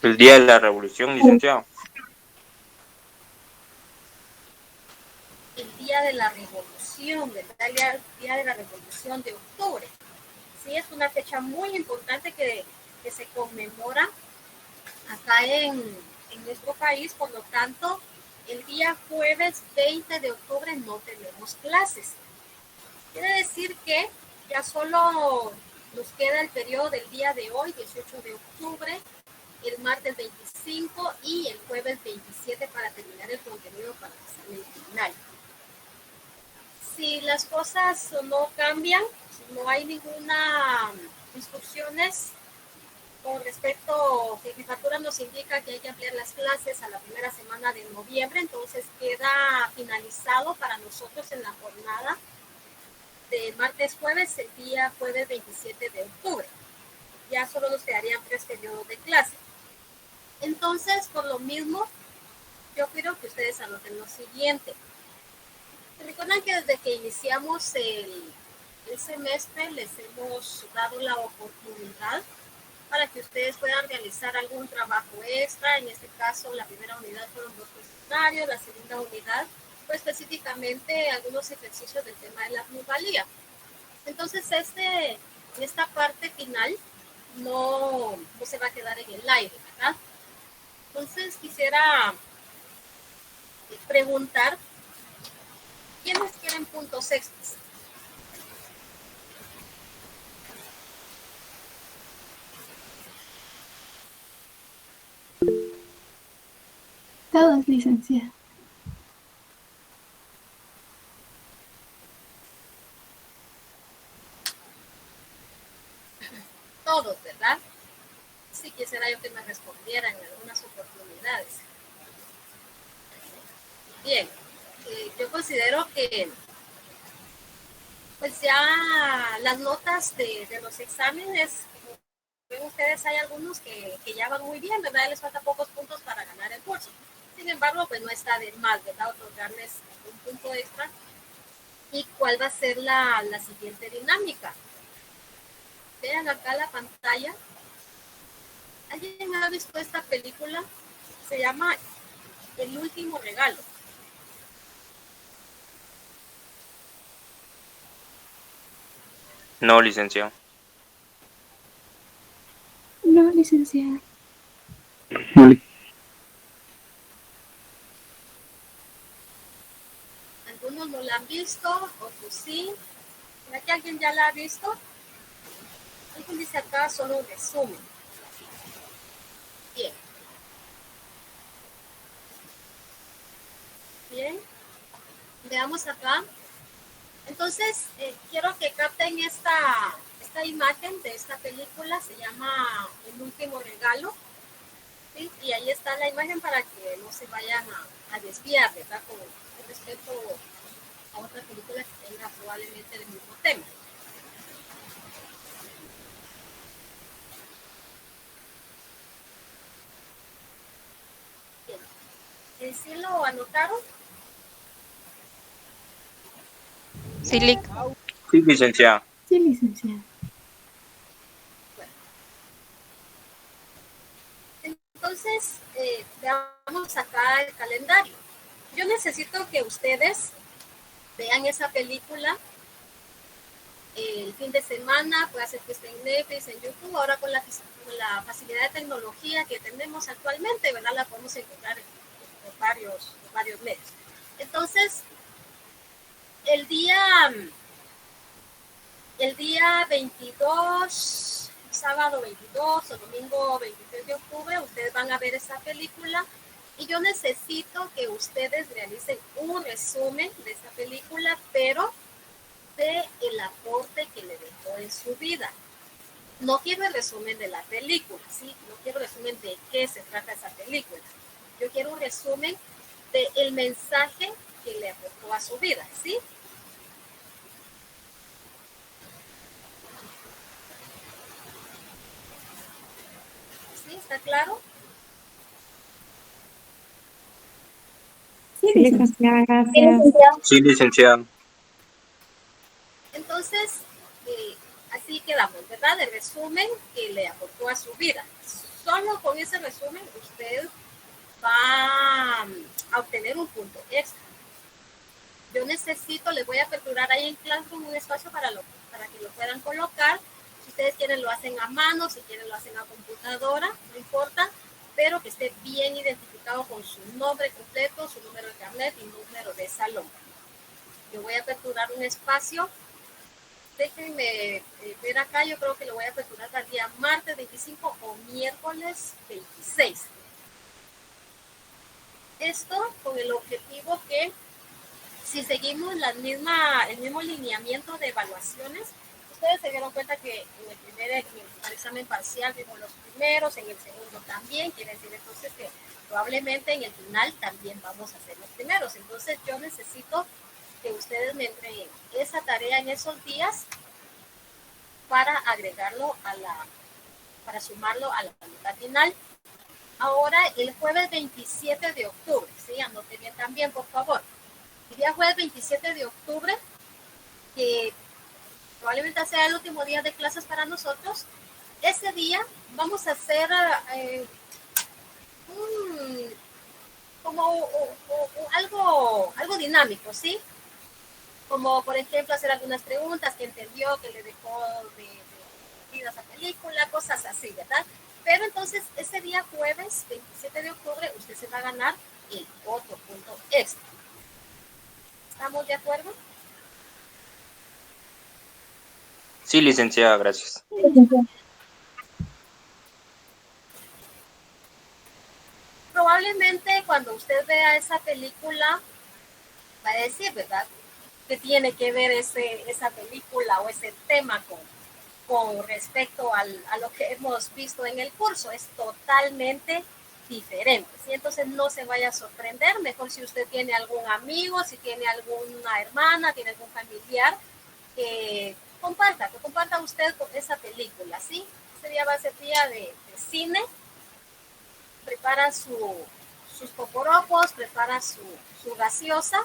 El día de la revolución, licenciado. El día de la revolución, ¿verdad? El día de la revolución de octubre. Sí, es una fecha muy importante que se conmemora acá en nuestro país. Por lo tanto, el día jueves 20 de octubre no tenemos clases. Quiere decir que ya solo nos queda el periodo del día de hoy, 18 de octubre, el martes 25 y el jueves 27 para terminar el contenido para el examen final. Si las cosas no cambian, si no hay ninguna instrucciones con respecto, que jefatura nos indica que hay que ampliar las clases a la primera semana de noviembre, entonces queda finalizado para nosotros en la jornada de martes-jueves, el día jueves 27 de octubre. Ya solo nos quedarían 3 periodos de clase. Entonces, por lo mismo, yo quiero que ustedes anoten lo siguiente. Recuerdan que desde que iniciamos el semestre les hemos dado la oportunidad para que ustedes puedan realizar algún trabajo extra. En este caso, la primera unidad fueron 2 cuestionarios, la segunda unidad fue específicamente algunos ejercicios del tema de la plusvalía. Entonces, en esta parte final no se va a quedar en el aire, ¿verdad? Entonces, quisiera preguntar, ¿quiénes quieren puntos extras? Todos, licenciada. Todos, ¿verdad? Sí, quisiera yo que me respondieran en algunas oportunidades. Bien, yo considero que pues ya las notas de los exámenes, como ven ustedes, hay algunos que ya van muy bien, ¿verdad? Les falta pocos puntos para ganar el curso. Sin embargo, pues no está de más, ¿verdad? Otorgarles un punto extra. ¿Y cuál va a ser la siguiente dinámica? Vean acá la pantalla. ¿Alguien ha visto esta película? Se llama El último regalo. No, licenciado. No, licenciada. Algunos no la han visto, otros sí. ¿Será que alguien ya la ha visto? Alguien dice acá solo un resumen. Bien. Bien. Veamos acá. Entonces, quiero que capten esta imagen de esta película. Se llama El último regalo. ¿Sí? Y ahí está la imagen para que no se vayan a desviar, ¿verdad? Con respecto a otra película que tenga probablemente el mismo tema. Bien. ¿Sí lo anotaron? Sí, Lic. Sí, licenciado. Sí, licenciada. Bueno. Entonces, veamos acá el calendario. Yo necesito que ustedes vean esa película el fin de semana, puede ser que esté en Netflix, en YouTube, ahora con la facilidad de tecnología que tenemos actualmente, ¿verdad? La podemos encontrar en varios medios. Entonces, el día 22, sábado 22 o domingo 23 de octubre, ustedes van a ver esa película y yo necesito que ustedes realicen un resumen de esa película, pero de el aporte que le dejó en su vida. No quiero el resumen de la película, ¿sí? No quiero resumen de qué se trata esa película. Yo quiero un resumen del mensaje que le aportó a su vida, ¿sí? ¿Sí? ¿Está claro? Sí, licenciada, gracias. Sí, licenciado. Entonces, así quedamos, ¿verdad? El resumen que le aportó a su vida. solo con ese resumen usted va a obtener un punto extra. Yo necesito, les voy a aperturar ahí en Classroom un espacio para que lo puedan colocar. Si ustedes quieren lo hacen a mano, si quieren lo hacen a computadora, no importa, pero que esté bien identificado con su nombre completo, su número de carnet y número de salón. Yo voy a aperturar un espacio. Déjenme ver acá, yo creo que lo voy a aperturar el día martes 25 o miércoles 26. Esto con el objetivo que si seguimos el mismo lineamiento de evaluaciones, ustedes se dieron cuenta que en el examen parcial vimos los primeros, en el segundo también, quiere decir entonces que probablemente en el final también vamos a hacer los primeros. Entonces yo necesito que ustedes me entreguen esa tarea en esos días para agregarlo para sumarlo a la nota final. Ahora el jueves 27 de octubre, ¿sí? Anote bien también, por favor. El día jueves 27 de octubre, que probablemente sea el último día de clases para nosotros, ese día vamos a hacer como algo dinámico, ¿sí? Como por ejemplo hacer algunas preguntas que entendió, que le dejó de esa película, cosas así, ¿verdad? Pero entonces ese día jueves 27 de octubre usted se va a ganar el otro punto extra. ¿Estamos de acuerdo? Sí, licenciada, gracias. Probablemente cuando usted vea esa película va a decir, ¿verdad?, que tiene que ver esa película o ese tema con respecto a lo que hemos visto en el curso. Es totalmente diferente, ¿sí? Entonces no se vaya a sorprender. Mejor si usted tiene algún amigo, si tiene alguna hermana, tiene algún familiar, que comparta usted esa película, ¿sí? Ese día va a ser día de cine. Prepara sus poporopos, prepara su gaseosa,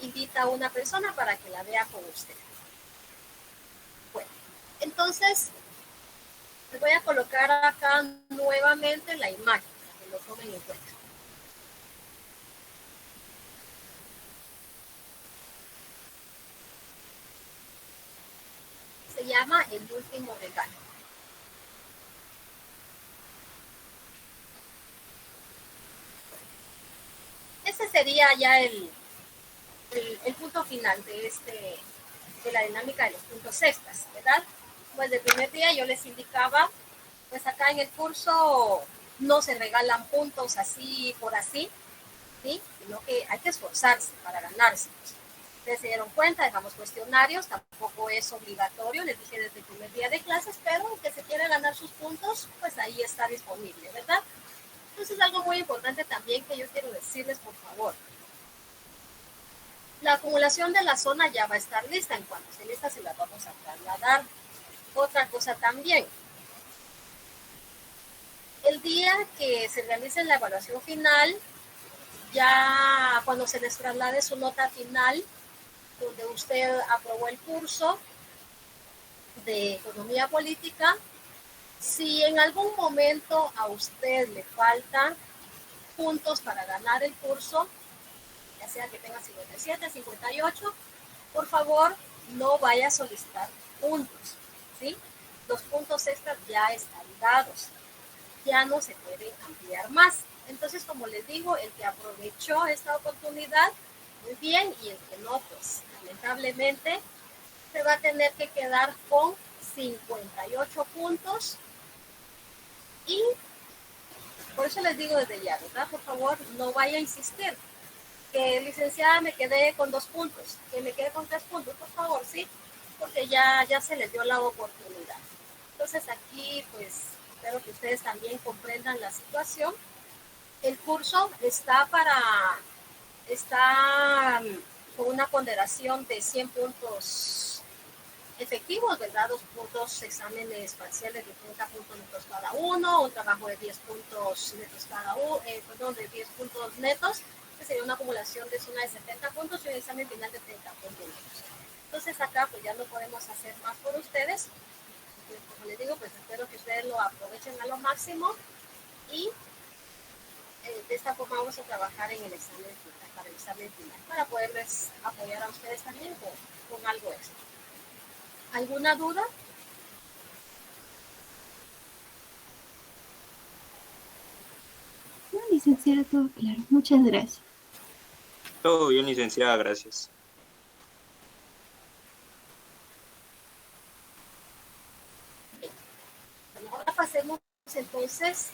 invita a una persona para que la vea con usted. Bueno, entonces les voy a colocar acá nuevamente la imagen para que lo tomen en cuenta. Se llama El último regalo. Ese sería ya el punto final de la dinámica de los puntos extras, ¿verdad? Pues el primer día yo les indicaba, pues acá en el curso no se regalan puntos así por así, ¿sí? Sino que hay que esforzarse para ganarse. Ustedes se dieron cuenta, dejamos cuestionarios, tampoco es obligatorio, les dije desde el primer día de clases, pero que se quiere ganar sus puntos, pues ahí está disponible, ¿verdad? Entonces algo muy importante también que yo quiero decirles, por favor. La acumulación de la zona ya va a estar lista. En cuanto esté lista, se la vamos a trasladar. Otra cosa también. El día que se realice la evaluación final, ya cuando se les traslade su nota final, donde usted aprobó el curso de Economía Política, si en algún momento a usted le faltan puntos para ganar el curso, ya sea que tenga 57, 58, por favor, no vaya a solicitar puntos, ¿sí? Los puntos extras ya están dados, ya no se puede ampliar más. Entonces, como les digo, el que aprovechó esta oportunidad, muy bien, y el que no, pues lamentablemente se va a tener que quedar con 58 puntos. Y por eso les digo desde ya, ¿verdad? Por favor, no vaya a insistir. Que licenciada me quedé con 2 puntos, que me quedé con 3 puntos, por favor, sí, porque ya se les dio la oportunidad. Entonces aquí, pues, espero que ustedes también comprendan la situación. El curso está con una ponderación de 100 puntos efectivos, ¿verdad? 2 puntos exámenes parciales de 30 puntos netos cada uno, un trabajo de 10 puntos netos cada uno, de 10 puntos netos, que sería una acumulación de zona de 70 puntos y un examen final de 30 puntos netos. Entonces acá pues ya no podemos hacer más por ustedes. Como les digo, pues espero que ustedes lo aprovechen a lo máximo esta forma vamos a trabajar en el examen final, para el examen final, para poderles apoyar a ustedes también con algo extra. ¿Alguna duda? No, licenciada, todo claro. Muchas gracias. Todo bien, licenciada, gracias. Bueno, ahora pasemos entonces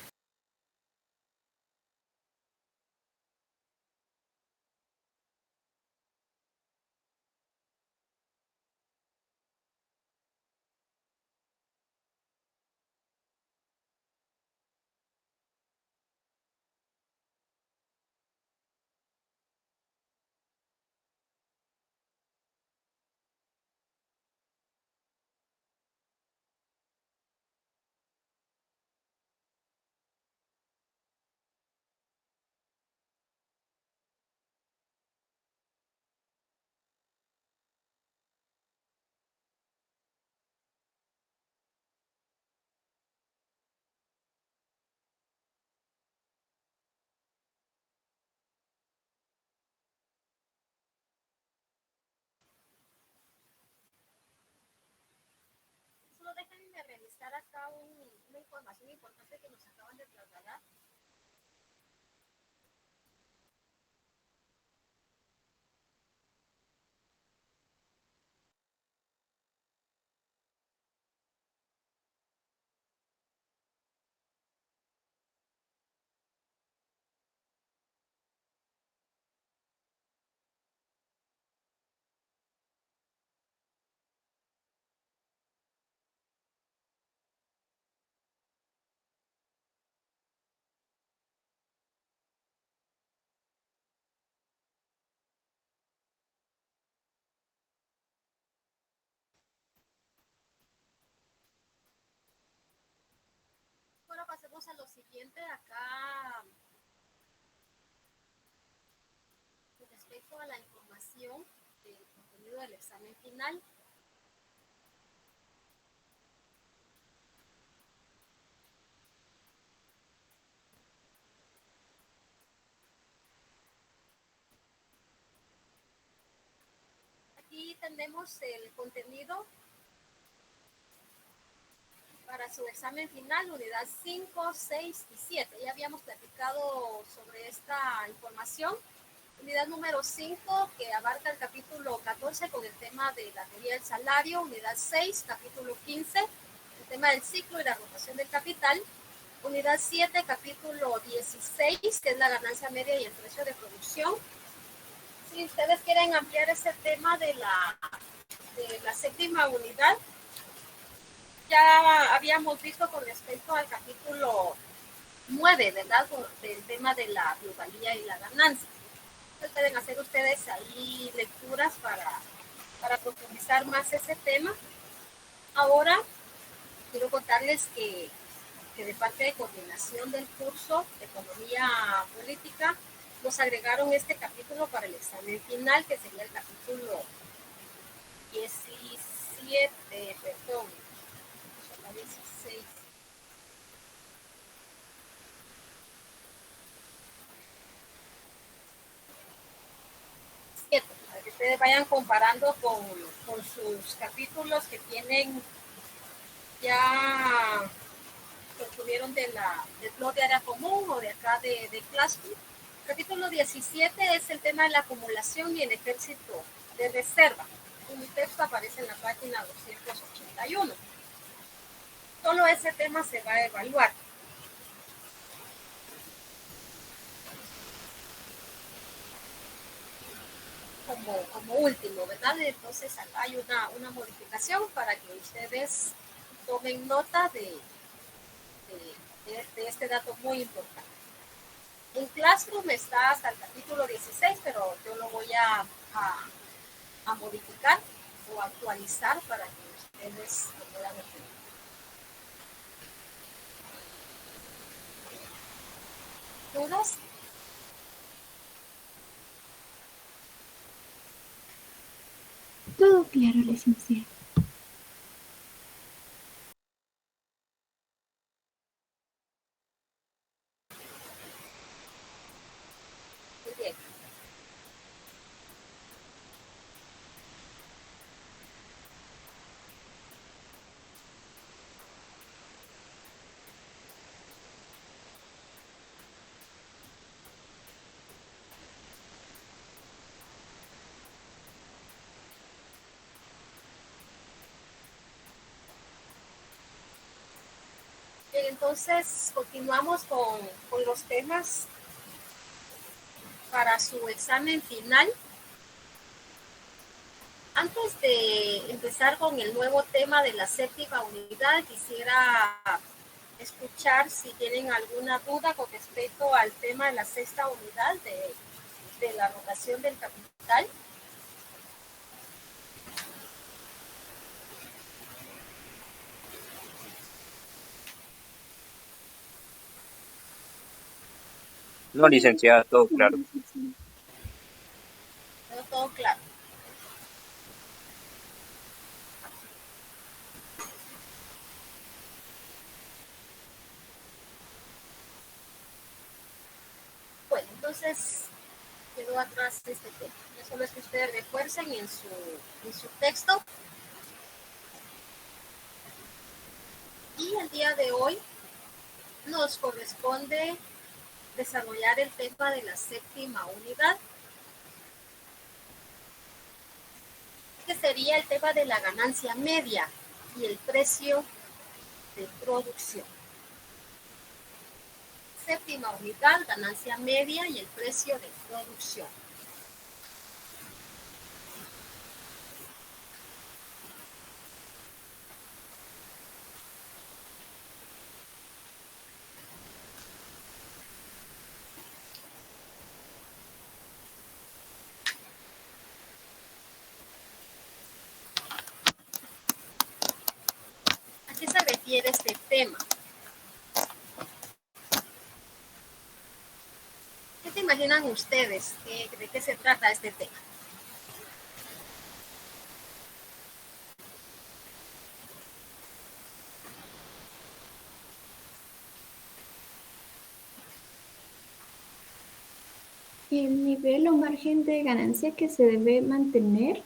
solo déjenme revisar acá una información importante que nos acaban de trasladar. Bueno, pasemos a lo siguiente acá con respecto a la información del contenido del examen final. Aquí tenemos el contenido para su examen final, unidad 5, 6 y 7. Ya habíamos platicado sobre esta información. Unidad número 5, que abarca el capítulo 14 con el tema de la teoría del salario. Unidad 6, capítulo 15, el tema del ciclo y la rotación del capital. Unidad 7, capítulo 16, que es la ganancia media y el precio de producción. Si ustedes quieren ampliar ese tema de la séptima unidad, ya habíamos visto con respecto al capítulo 9, ¿verdad? Del tema de la plusvalía y la ganancia. Entonces pueden hacer ustedes ahí lecturas para profundizar más ese tema. Ahora quiero contarles que de parte de coordinación del curso de Economía Política nos agregaron este capítulo para el examen final, que sería el capítulo 17, perdón, 16. Para que ustedes vayan comparando con sus capítulos que tienen ya, que obtuvieron del blog de área común o de acá de Classroom. Capítulo 17 es el tema de la acumulación y el ejército de reserva. Un texto aparece en la página 281. Solo ese tema se va a evaluar. Como último, ¿verdad? Entonces acá hay una modificación para que ustedes tomen nota de este dato muy importante. En Classroom está hasta el capítulo 16, pero yo lo voy a modificar o actualizar para que ustedes lo puedan entender. ¿Dudas? Todo claro, licenciada. entonces continuamos con los temas para su examen final. Antes de empezar con el nuevo tema de la séptima unidad, quisiera escuchar si tienen alguna duda con respecto al tema de la sexta unidad de la rotación del capital. No, licenciada, todo claro. Todo claro. Bueno, entonces quedó atrás este tema. Solo es que ustedes refuercen en su texto. Y el día de hoy nos corresponde desarrollar el tema de la séptima unidad, que sería el tema de la ganancia media y el precio de producción. Séptima unidad, ganancia media y el precio de producción. ¿A qué se refiere este tema? ¿Qué se imaginan ustedes? ¿De qué se trata este tema? El nivel o margen de ganancia que se debe mantener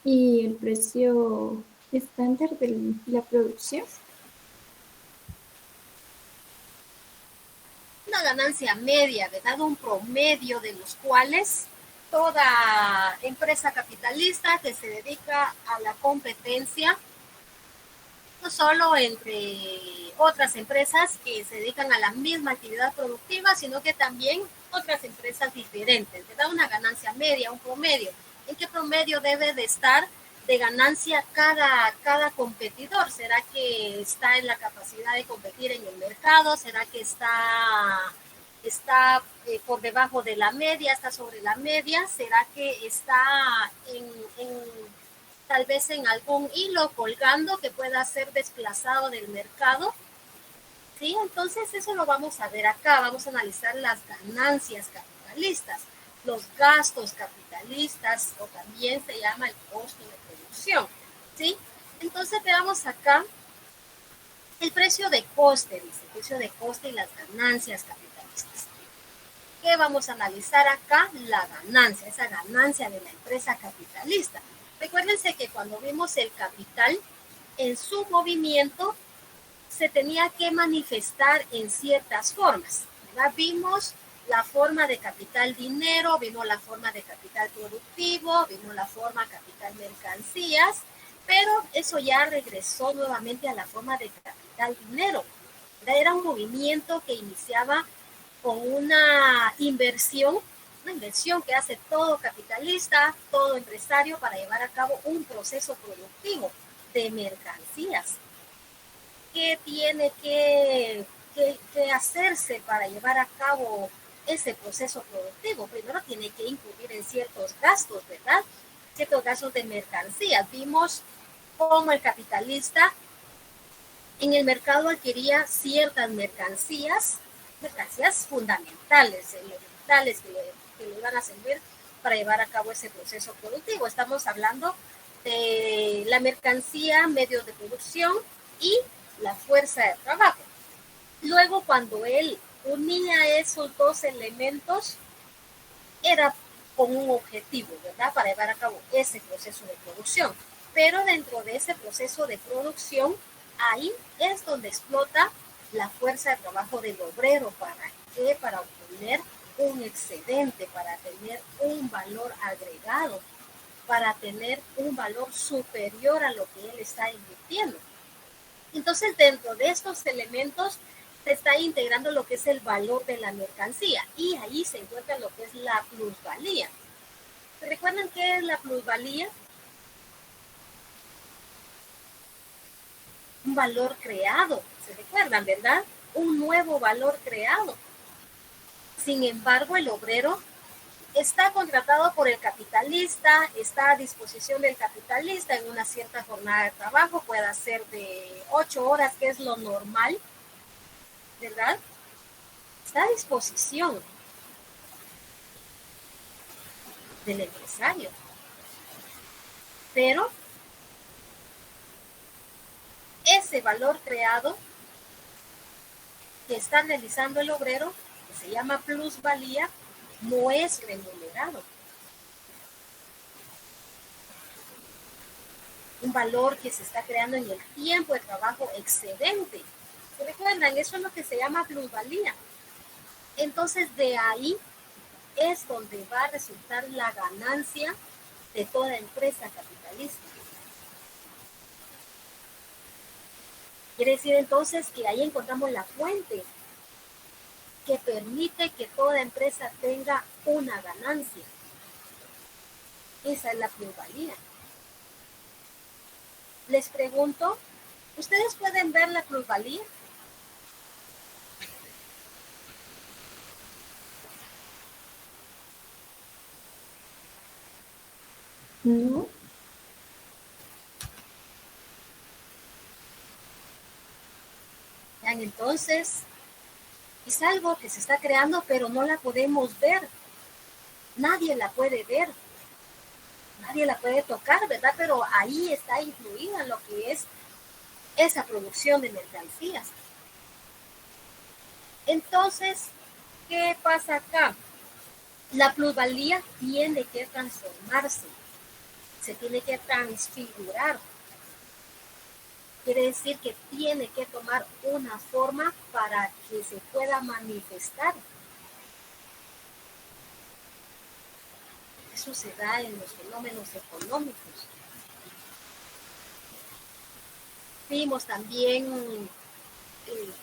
y el precio estándar de la producción. Una ganancia media, ¿verdad? Un promedio de los cuales toda empresa capitalista que se dedica a la competencia, no solo entre otras empresas que se dedican a la misma actividad productiva, sino que también otras empresas diferentes, ¿verdad? Una ganancia media, un promedio. ¿En qué promedio debe de estar de ganancia cada competidor? ¿Será que está en la capacidad de competir en el mercado? ¿Será que está por debajo de la media, está sobre la media? ¿Será que está tal vez en algún hilo colgando que pueda ser desplazado del mercado? ¿Sí? Entonces eso lo vamos a ver acá. Vamos a analizar las ganancias capitalistas, los gastos capitalistas, o también se llama el costo de producción. ¿Sí? Entonces veamos acá el precio de coste, dice, el precio de coste y las ganancias capitalistas. ¿Qué vamos a analizar acá? La ganancia, esa ganancia de la empresa capitalista. Recuérdense que cuando vimos el capital, en su movimiento se tenía que manifestar en ciertas formas, ¿verdad? Vimos la forma de capital dinero, vimos la forma de capital productivo, vimos la forma capital mercancías, pero eso ya regresó nuevamente a la forma de capital dinero. Era un movimiento que iniciaba con una inversión que hace todo capitalista, todo empresario para llevar a cabo un proceso productivo de mercancías. ¿Qué tiene que hacerse para llevar a cabo ese proceso productivo? Primero tiene que incurrir en ciertos gastos, ¿verdad? Ciertos gastos de mercancías. Vimos cómo el capitalista en el mercado adquiría ciertas mercancías fundamentales, elementales, que le iban a servir para llevar a cabo ese proceso productivo. Estamos hablando de la mercancía, medios de producción y la fuerza de trabajo. Luego, cuando él unía esos dos elementos, era con un objetivo, ¿verdad? Para llevar a cabo ese proceso de producción. Pero dentro de ese proceso de producción, ahí es donde explota la fuerza de trabajo del obrero. ¿Para qué? Para obtener un excedente, para tener un valor agregado, para tener un valor superior a lo que él está invirtiendo. Entonces, dentro de estos elementos se está integrando lo que es el valor de la mercancía y ahí se encuentra lo que es la plusvalía. ¿Se recuerdan qué es la plusvalía? Un valor creado, ¿se recuerdan, verdad? Un nuevo valor creado. Sin embargo, el obrero está contratado por el capitalista, está a disposición del capitalista en una cierta jornada de trabajo, puede ser de 8 horas, que es lo normal, ¿verdad? Está a disposición del empresario. Pero ese valor creado que está realizando el obrero, que se llama plusvalía, no es remunerado. Un valor que se está creando en el tiempo de trabajo excedente. ¿Se recuerdan? Eso es lo que se llama plusvalía. Entonces, de ahí es donde va a resultar la ganancia de toda empresa capitalista. Quiere decir entonces que ahí encontramos la fuente que permite que toda empresa tenga una ganancia. Esa es la plusvalía. Les pregunto, ¿ustedes pueden ver la plusvalía? ¿No? Vean, entonces, es algo que se está creando, pero no la podemos ver. Nadie la puede ver. Nadie la puede tocar, ¿verdad? Pero ahí está incluida lo que es esa producción de mercancías. Entonces, ¿qué pasa acá? La plusvalía tiene que transformarse, se tiene que transfigurar. Quiere decir que tiene que tomar una forma para que se pueda manifestar. Eso se da en los fenómenos económicos. Vimos también,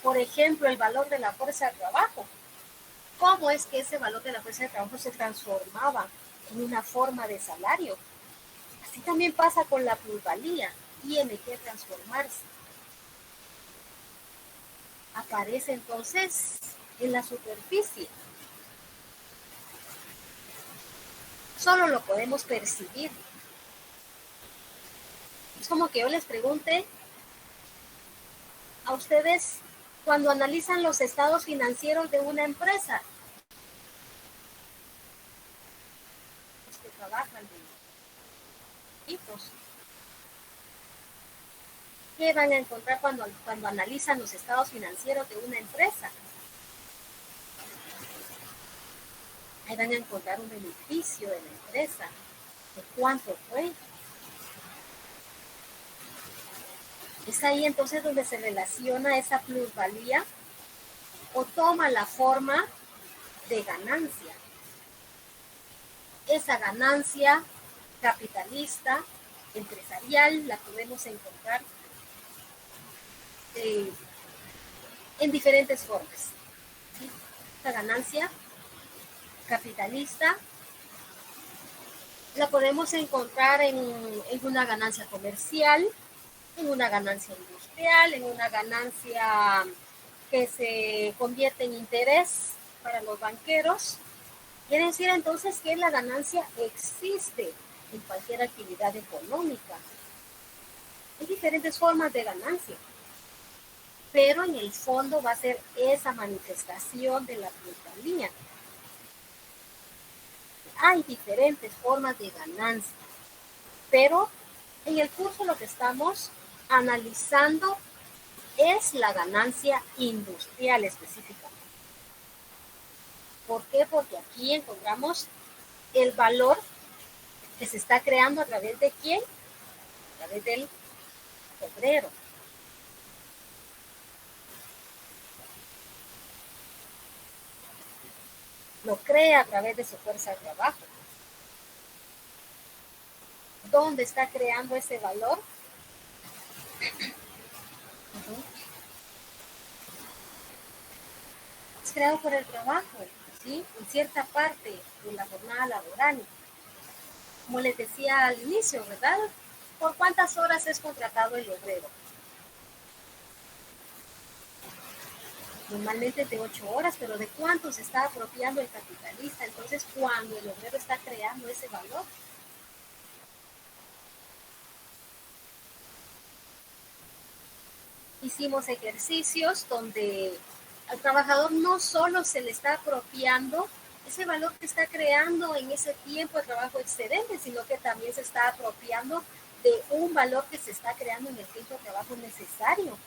por ejemplo, el valor de la fuerza de trabajo. ¿Cómo es que ese valor de la fuerza de trabajo se transformaba en una forma de salario? Así también pasa con la plusvalía. Tiene que transformarse. Aparece entonces en la superficie. Solo lo podemos percibir. Es como que yo les pregunte a ustedes cuando analizan los estados financieros de una empresa, los que trabajan de equipos, ¿qué van a encontrar cuando analizan los estados financieros de una empresa? Ahí van a encontrar un beneficio de la empresa, de cuánto fue. Es ahí entonces donde se relaciona esa plusvalía o toma la forma de ganancia. Esa ganancia capitalista, empresarial, la podemos encontrar en diferentes formas. ¿Sí? Esa ganancia capitalista la podemos encontrar en una ganancia comercial, en una ganancia industrial, en una ganancia que se convierte en interés para los banqueros. Quiere decir entonces que la ganancia existe en cualquier actividad económica. Hay diferentes formas de ganancia, pero en el fondo va a ser esa manifestación de la plusvalía. Hay diferentes formas de ganancia, pero en el curso lo que estamos analizando es la ganancia industrial específicamente. ¿Por qué? Porque aquí encontramos el valor que se está creando a través de quién, a través del obrero. Lo crea a través de su fuerza de trabajo. ¿Dónde está creando ese valor? creado por el trabajo, ¿sí? En cierta parte de la jornada laboral. Como les decía al inicio, ¿verdad? ¿Por cuántas horas es contratado el obrero? Normalmente de 8 horas, pero ¿de cuánto se está apropiando el capitalista? Entonces, cuando el obrero está creando ese valor, hicimos ejercicios donde al trabajador no solo se le está apropiando ese valor que está creando en ese tiempo de trabajo excedente, sino que también se está apropiando de un valor que se está creando en el tiempo de trabajo necesario.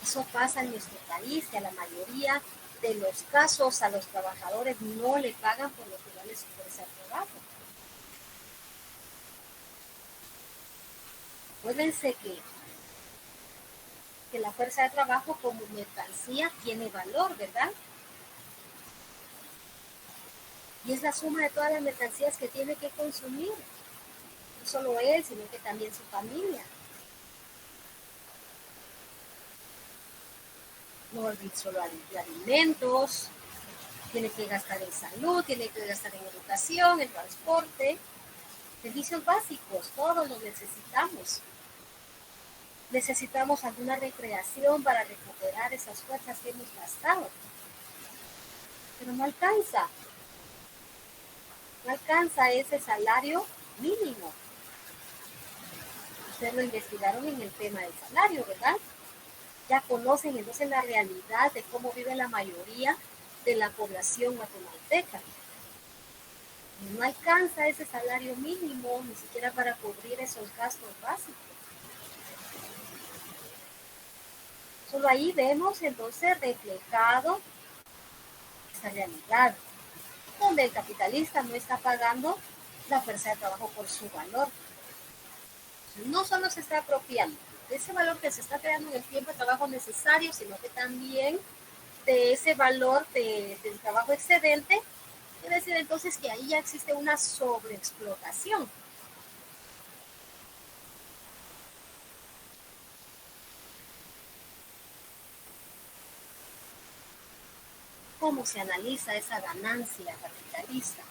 Eso pasa en nuestro país, que a la mayoría de los casos a los trabajadores no le pagan por lo que vale su fuerza de trabajo. Acuérdense que la fuerza de trabajo como mercancía tiene valor, ¿verdad? Y es la suma de todas las mercancías que tiene que consumir. No solo él, sino que también su familia. No solo alimentos, tiene que gastar en salud, tiene que gastar en educación, en transporte, servicios básicos, todos los necesitamos. Necesitamos alguna recreación para recuperar esas fuerzas que hemos gastado. Pero no alcanza. No alcanza ese salario mínimo. Ustedes lo investigaron en el tema del salario, ¿verdad? Ya conocen entonces la realidad de cómo vive la mayoría de la población guatemalteca. No alcanza ese salario mínimo ni siquiera para cubrir esos gastos básicos. Solo ahí vemos entonces reflejado esa realidad, donde el capitalista no está pagando la fuerza de trabajo por su valor. No solo se está apropiando de ese valor que se está creando en el tiempo de trabajo necesario, sino que también de ese valor del trabajo excedente. Quiere decir entonces que ahí ya existe una sobreexplotación. ¿Cómo se analiza esa ganancia capitalista?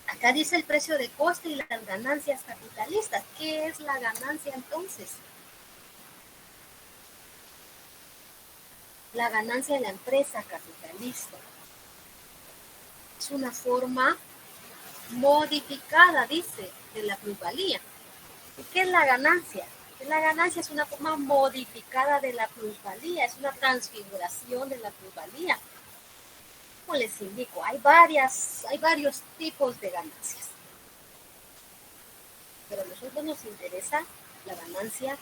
Acá dice el precio de coste y las ganancias capitalistas. ¿Qué es la ganancia entonces? La ganancia de la empresa capitalista es una forma modificada, dice, de la plusvalía. ¿Y qué es la ganancia? La ganancia es una forma modificada de la plusvalía, es una transfiguración de la plusvalía. Como les indico, hay varios tipos de ganancias. Pero a nosotros nos interesa la ganancia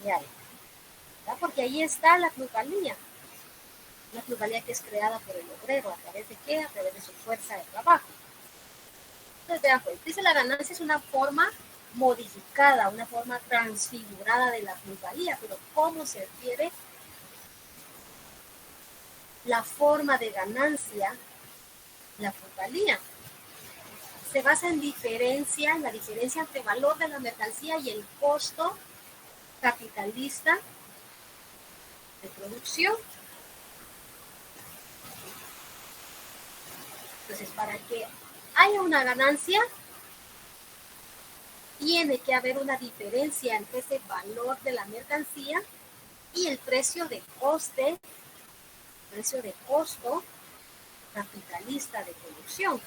real, ¿verdad? Porque ahí está la plusvalía que es creada por el obrero. ¿A través de qué? A través de su fuerza de trabajo. Entonces, vean, pues, dice la ganancia es una forma modificada, una forma transfigurada de la plusvalía, pero ¿cómo se adquiere la forma de ganancia, la plusvalía? Se basa en la diferencia entre valor de la mercancía y el costo capitalista de producción. Entonces, para que haya una ganancia, tiene que haber una diferencia entre ese valor de la mercancía y el precio de costo capitalista de producción.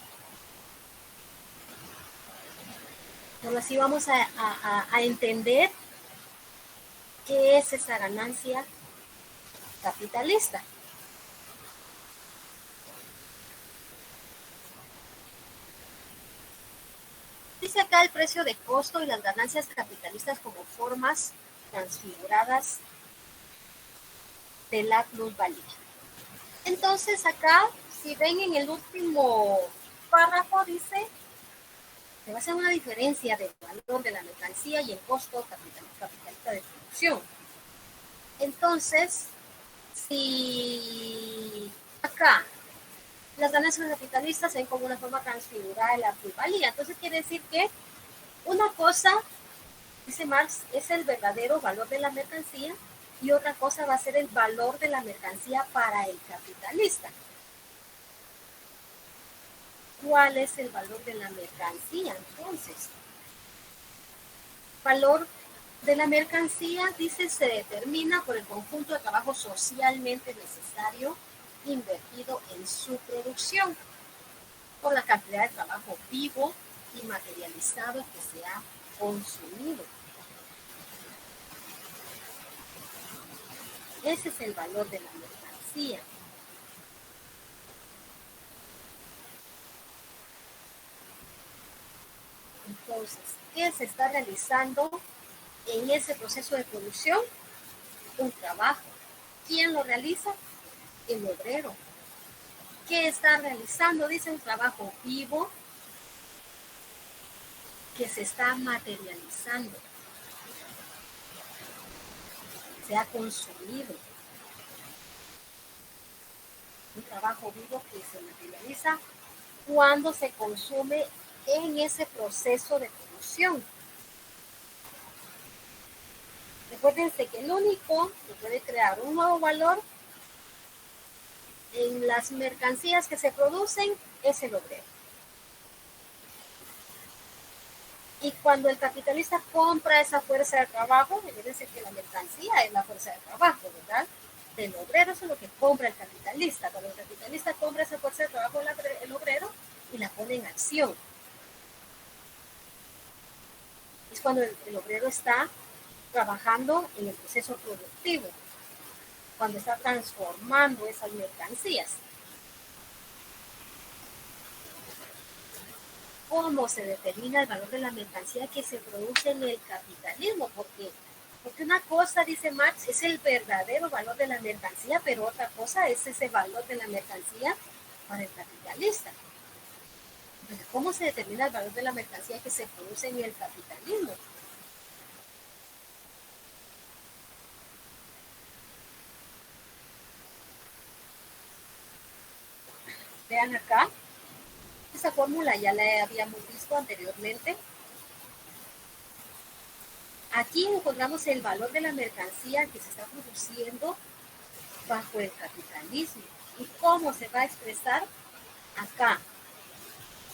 Entonces así vamos a entender qué es esa ganancia capitalista. Dice acá el precio de costo y las ganancias capitalistas como formas transfiguradas de la plusvalía. Entonces acá, si ven en el último párrafo, dice que va a ser una diferencia del valor de la mercancía y el costo capitalista de producción. Entonces, si acá las ganancias capitalistas se ven como una forma transfigurada de la plusvalía, entonces quiere decir que una cosa Dice Marx, es el verdadero valor de la mercancía y otra cosa va a ser el valor de la mercancía para el capitalista. ¿Cuál es el valor de la mercancía entonces? Valor de la mercancía, dice, se determina por el conjunto de trabajo socialmente necesario invertido en su producción, por la cantidad de trabajo vivo y materializado que se ha consumido. Ese es el valor de la mercancía. Entonces, ¿qué se está realizando en ese proceso de producción? Un trabajo. ¿Quién lo realiza? El obrero. ¿Qué está realizando? Dice, un trabajo vivo que se está materializando. Se ha consumido. Un trabajo vivo que se materializa cuando se consume en ese proceso de producción. Recuérdense que el único que puede crear un nuevo valor en las mercancías que se producen es el obrero. Y cuando el capitalista compra esa fuerza de trabajo, recuérdense que la mercancía es la fuerza de trabajo, ¿verdad? Del obrero, eso es lo que compra el capitalista. Cuando el capitalista compra esa fuerza de trabajo el obrero y la pone en acción. Es cuando el obrero está trabajando en el proceso productivo, cuando está transformando esas mercancías. ¿Cómo se determina el valor de la mercancía que se produce en el capitalismo? Porque una cosa, dice Marx, es el verdadero valor de la mercancía, pero otra cosa es ese valor de la mercancía para el capitalista. Entonces, ¿cómo se determina el valor de la mercancía que se produce en el capitalismo? Vean acá, esa fórmula ya la habíamos visto anteriormente. Aquí encontramos el valor de la mercancía que se está produciendo bajo el capitalismo. ¿Y cómo se va a expresar? Acá.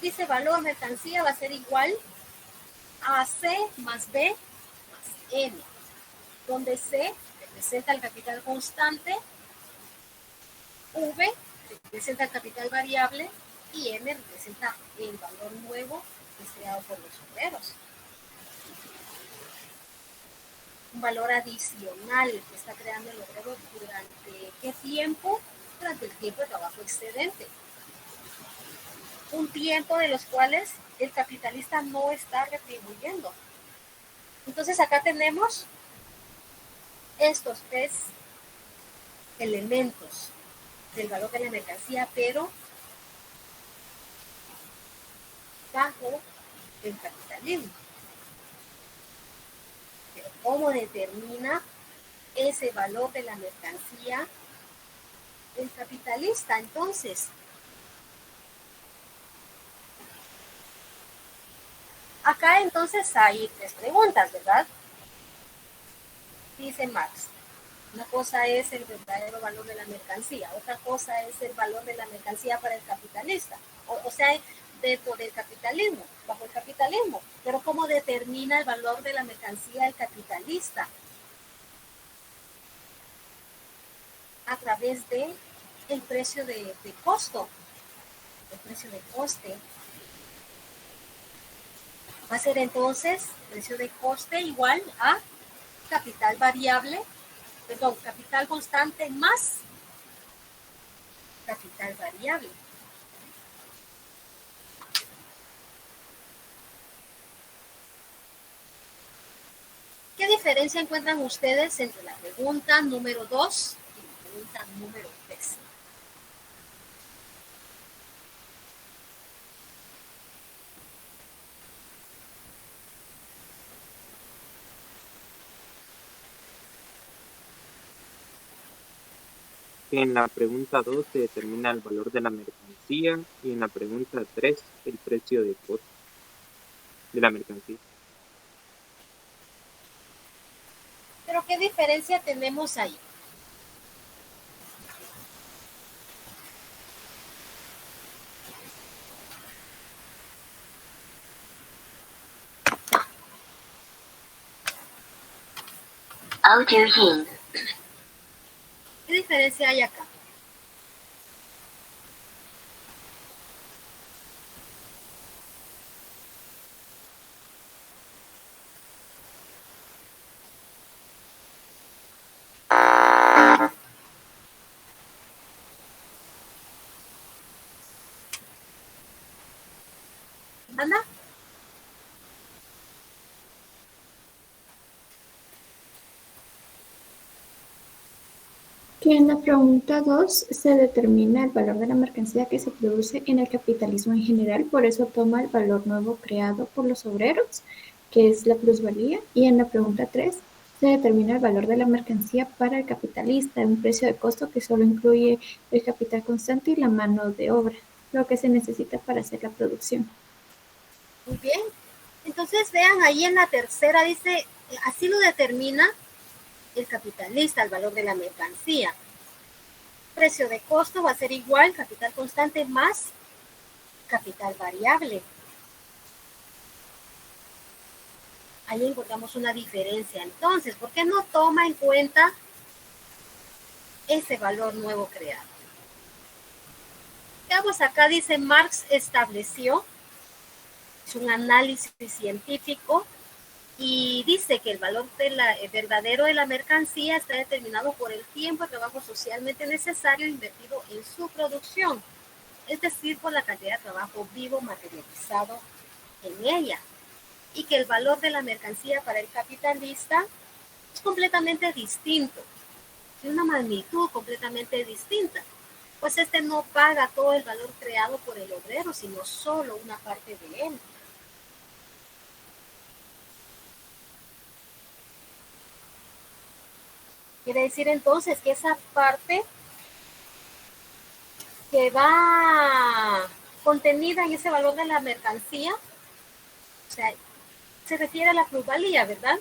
Dice valor mercancía va a ser igual a C más B más M, donde C representa el capital constante, V representa el capital variable y M representa el valor nuevo que es creado por los obreros. Un valor adicional que está creando el obrero durante ¿qué tiempo? Durante el tiempo de trabajo excedente. Un tiempo de los cuales el capitalista no está retribuyendo. Entonces acá tenemos estos tres elementos del valor de la mercancía, pero bajo el capitalismo. Pero ¿cómo determina ese valor de la mercancía el capitalista? Entonces, acá entonces hay tres preguntas, ¿verdad? Dice Marx, una cosa es el verdadero valor de la mercancía, otra cosa es el valor de la mercancía para el capitalista, o sea, dentro del capitalismo, bajo el capitalismo. Pero ¿cómo determina el valor de la mercancía el capitalista? A través de el precio de costo, el precio de coste. Va a ser entonces precio de coste igual a capital variable, perdón, capital constante más capital variable. ¿Qué diferencia encuentran ustedes entre la pregunta número 2 y la pregunta número 3? En la pregunta 2 se determina el valor de la mercancía y en la pregunta 3 el precio de coste de la mercancía. Pero ¿qué diferencia tenemos ahí? Audio hint. ¿Qué diferencia hay acá? Ana, Que en la pregunta 2 se determina el valor de la mercancía que se produce en el capitalismo en general, por eso toma el valor nuevo creado por los obreros, que es la plusvalía, y en la pregunta 3 se determina el valor de la mercancía para el capitalista, un precio de costo que solo incluye el capital constante y la mano de obra, lo que se necesita para hacer la producción. muy bien. Entonces vean ahí en la tercera dice, así lo determina el capitalista, el valor de la mercancía. Precio de costo va a ser igual capital constante más capital variable. Ahí encontramos una diferencia. Entonces, ¿por qué no toma en cuenta ese valor nuevo creado? Veamos acá, dice Marx estableció, es un análisis científico, y dice que el valor verdadero de la mercancía está determinado por el tiempo de trabajo socialmente necesario invertido en su producción, es decir, por la cantidad de trabajo vivo materializado en ella, y que el valor de la mercancía para el capitalista es completamente distinto, de una magnitud completamente distinta, pues este no paga todo el valor creado por el obrero, sino solo una parte de él. Quiere decir entonces que esa parte que va contenida en ese valor de la mercancía, o sea, se refiere a la plusvalía, ¿verdad?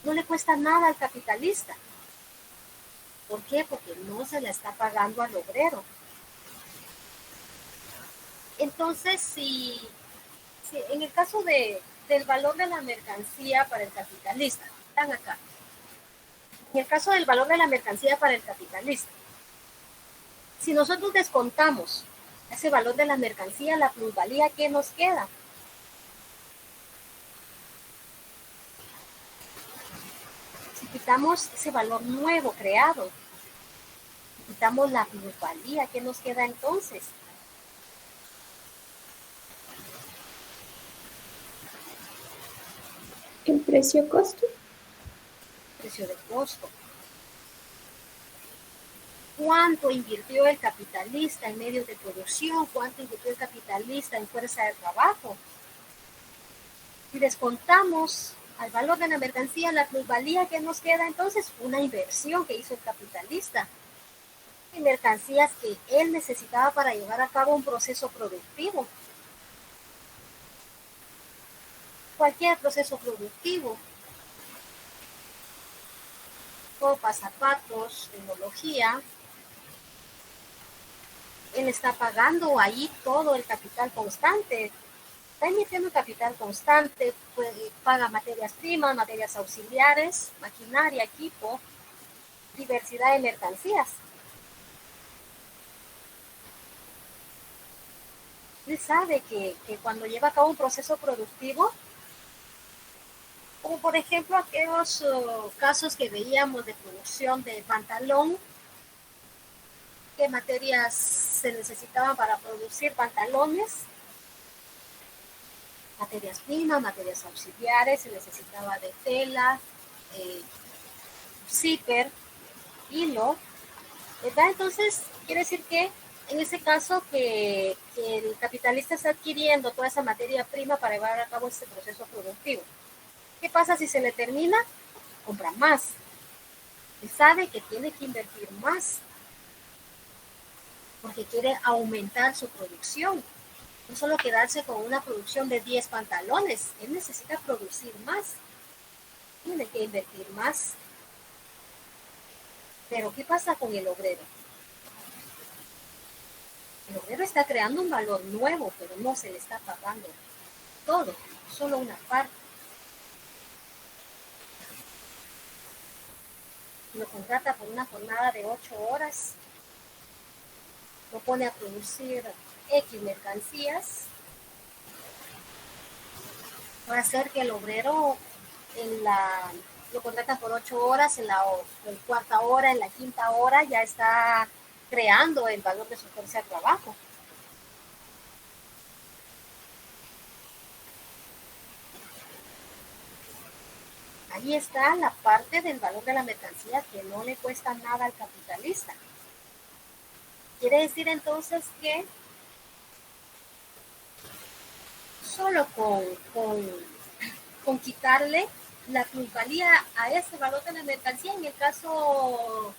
No le cuesta nada al capitalista. ¿Por qué? Porque no se la está pagando al obrero. Entonces, si en el caso del valor de la mercancía para el capitalista, están acá. En el caso del valor de la mercancía para el capitalista, si nosotros descontamos ese valor de la mercancía, la plusvalía, ¿qué nos queda? Si quitamos ese valor nuevo creado, quitamos la plusvalía, ¿qué nos queda entonces? El precio-costo. Precio de costo. ¿Cuánto invirtió el capitalista en medios de producción? ¿Cuánto invirtió el capitalista en fuerza de trabajo? Si descontamos al valor de la mercancía la plusvalía, que nos queda entonces una inversión que hizo el capitalista en mercancías que él necesitaba para llevar a cabo un proceso productivo. Cualquier proceso productivo, ropa, zapatos, tecnología, él está pagando ahí todo el capital constante, está emitiendo capital constante, pues, paga materias primas, materias auxiliares, maquinaria, equipo, diversidad de mercancías. Él sabe que cuando lleva a cabo un proceso productivo, como por ejemplo aquellos casos que veíamos de producción de pantalón, qué materias se necesitaban para producir pantalones, materias primas, materias auxiliares, se necesitaba de tela, zipper, hilo, ¿verdad? Entonces, quiere decir que en ese caso que el capitalista está adquiriendo toda esa materia prima para llevar a cabo ese proceso productivo. ¿Qué pasa si se le termina? Compra más. Él sabe que tiene que invertir más porque quiere aumentar su producción. No solo quedarse con una producción de 10 pantalones, él necesita producir más. tiene que invertir más. Pero ¿qué pasa con el obrero? El obrero está creando un valor nuevo, pero no se le está pagando todo, solo una parte. Lo contrata por una jornada de 8 horas, lo pone a producir X mercancías, va a hacer que el obrero lo contrata por 8 horas, en cuarta hora, en la quinta hora ya está creando el valor de su fuerza de trabajo. Ahí está la parte del valor de la mercancía que no le cuesta nada al capitalista. Quiere decir entonces que solo con quitarle la plusvalía a ese valor de la mercancía, en el caso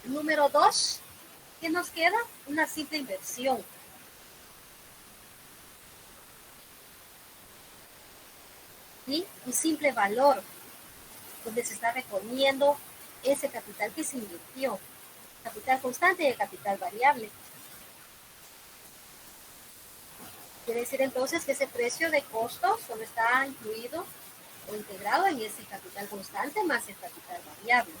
número 2, ¿qué nos queda? Una simple inversión. ¿Sí? Un simple valor, donde se está reponiendo ese capital que se invirtió. Capital constante y el capital variable. Quiere decir entonces que ese precio de costo solo está incluido o integrado en ese capital constante más el capital variable.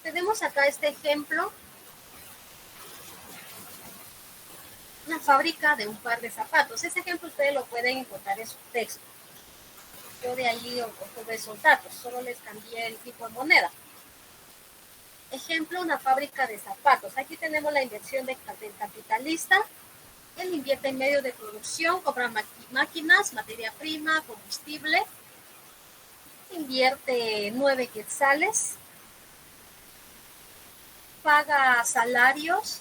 Tenemos acá este ejemplo, una fábrica de un par de zapatos. Ese ejemplo ustedes lo pueden encontrar en su texto. Yo de ahí obtuve esos datos, solo les cambié el tipo de moneda. Ejemplo, una fábrica de zapatos. Aquí tenemos la inversión del capitalista. Él invierte en medios de producción, compra máquinas, materia prima, combustible. Invierte 9 quetzales. Paga salarios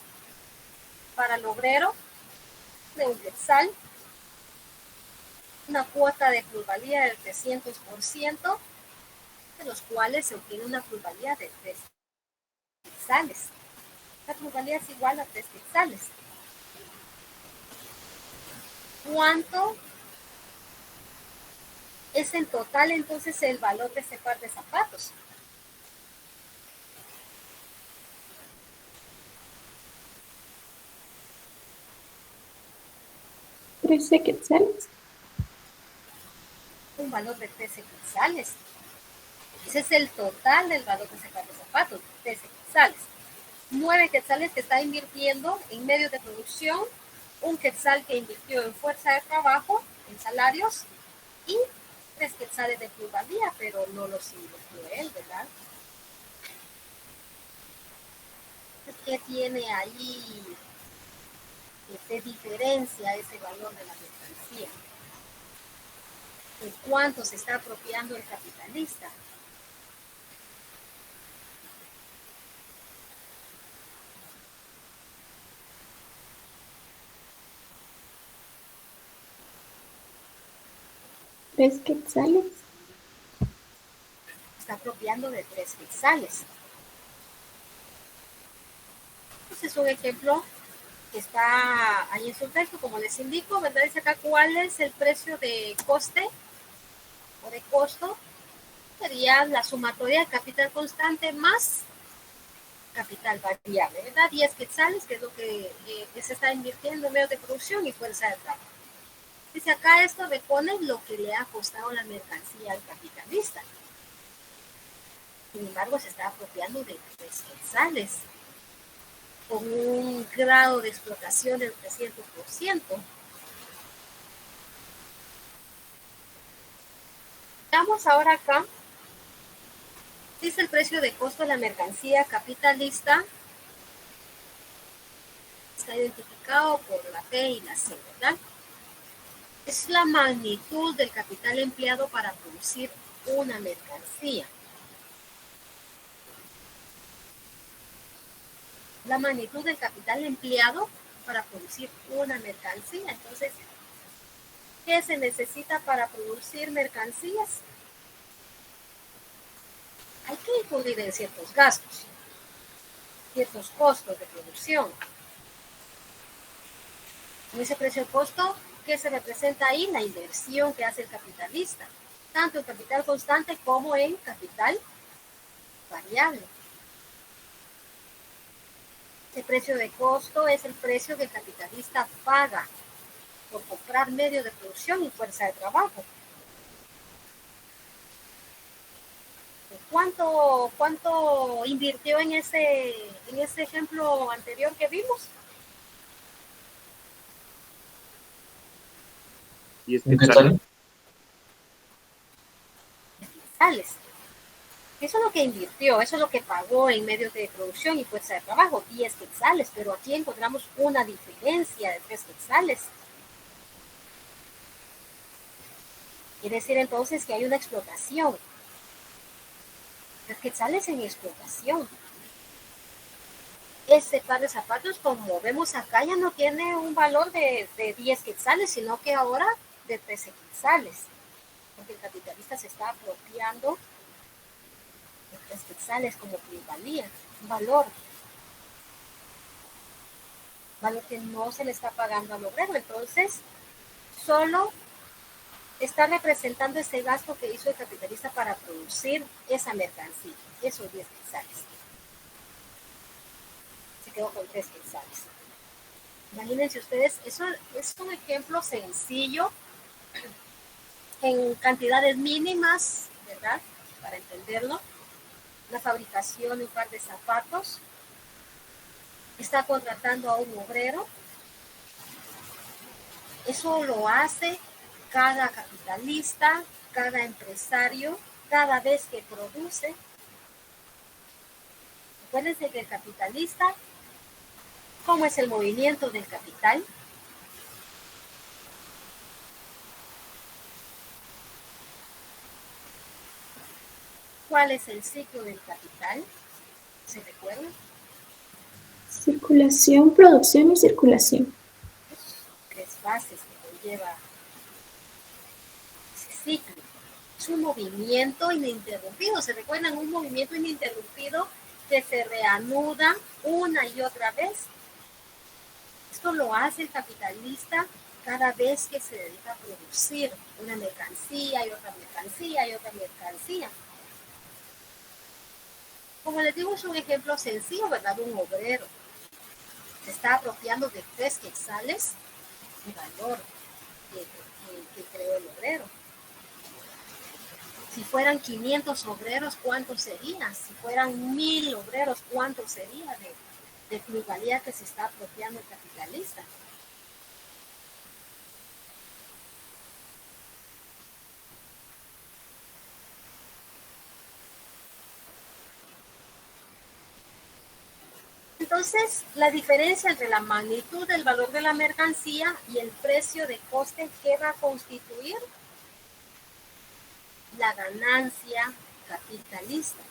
para el obrero de un quetzal. Una cuota de plusvalía del 300%, de los cuales se obtiene una plusvalía de 3 quetzales. La plusvalía es igual a 3 quetzales. ¿Cuánto es en total entonces el valor de ese par de zapatos? ¿13 quetzales? Un valor de 13 quetzales. Ese es el total del valor de ese par de zapatos, 13 quetzales. 9 quetzales que está invirtiendo en medios de producción, un quetzal que invirtió en fuerza de trabajo, en salarios, y 3 quetzales de plusvalía, pero no los invirtió él, ¿verdad? ¿Qué tiene ahí de diferencia ese valor de la mercancía? ¿De cuánto se está apropiando el capitalista? ¿3 quetzales? Está apropiando de 3 quetzales. Este es un ejemplo que está ahí en su texto, como les indico, ¿verdad? Dice acá cuál es el precio de coste o de costo. Sería la sumatoria de capital constante más capital variable, ¿verdad? 10 quetzales, que es lo que se está invirtiendo en medios de producción y fuerza de trabajo. Dice acá esto repone lo que le ha costado la mercancía al capitalista. Sin embargo, se está apropiando de 3 quetzales, con un grado de explotación del 300%. Veamos ahora acá. Dice el precio de costo de la mercancía capitalista. Está identificado por la P y la C, ¿verdad? Es la magnitud del capital empleado para producir una mercancía. La magnitud del capital empleado para producir una mercancía. Entonces, ¿qué se necesita para producir mercancías? hay que incurrir en ciertos gastos, ciertos costos de producción. En ese precio-costo, ¿qué se representa ahí? La inversión que hace el capitalista, tanto en capital constante como en capital variable. Ese precio de costo es el precio que el capitalista paga por comprar medios de producción y fuerza de trabajo. ¿Cuánto invirtió en ese ejemplo anterior que vimos? 10 ¿Un quetzales. Quetzales. Eso es lo que invirtió, eso es lo que pagó en medios de producción y fuerza de trabajo, 10 quetzales, pero aquí encontramos una diferencia de 3 quetzales. Quiere decir entonces que hay una explotación. 3 quetzales en explotación. Ese par de zapatos, como vemos acá, ya no tiene un valor de 10 quetzales, sino que ahora de 13 quetzales. Porque el capitalista se está apropiando de 3 quetzales como plusvalía, un valor que no se le está pagando al obrero. Entonces, solo está representando ese gasto que hizo el capitalista para producir esa mercancía, esos 10 quetzales. Se quedó con 3 quetzales. Imagínense ustedes, eso es un ejemplo sencillo, en cantidades mínimas, ¿verdad? Para entenderlo. La fabricación de un par de zapatos. Está contratando a un obrero. Eso lo hace cada capitalista, cada empresario, cada vez que produce. Acuérdense que el capitalista, ¿cómo es el movimiento del capital? ¿Cuál es el ciclo del capital? ¿Se recuerdan? Circulación, producción y circulación. 3 fases que conlleva ese ciclo. Es un movimiento ininterrumpido. ¿Se recuerdan? Un movimiento ininterrumpido que se reanuda una y otra vez. Esto lo hace el capitalista cada vez que se dedica a producir una mercancía y otra mercancía y otra mercancía. Como les digo, es un ejemplo sencillo, ¿verdad? Un obrero se está apropiando de 3 quetzales de valor que creó el obrero. Si fueran 500 obreros, ¿cuánto sería? Si fueran 1000 obreros, ¿cuánto sería de plusvalía que se está apropiando el capitalista? Entonces, la diferencia entre la magnitud del valor de la mercancía y el precio de coste, ¿qué va a constituir? La ganancia capitalista.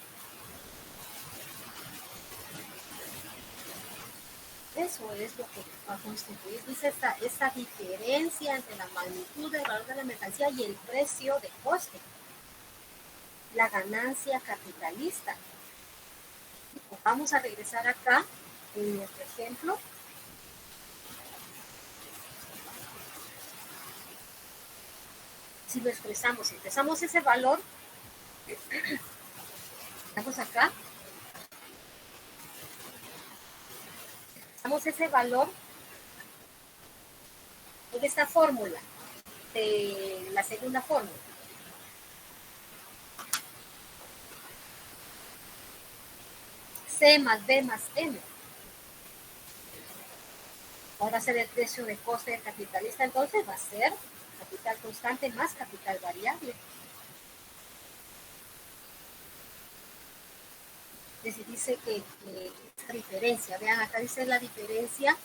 Eso es lo que va a constituir, dice, esta diferencia entre la magnitud del valor de la mercancía y el precio de coste. La ganancia capitalista. Vamos a regresar acá en nuestro ejemplo. Si lo expresamos ese valor, vamos acá, expresamos ese valor en esta fórmula, de la segunda fórmula. C más B más M. Ahora va a ser el precio de coste del capitalista, entonces va a ser capital constante más capital variable. Entonces dice que esta diferencia, vean acá dice la diferencia,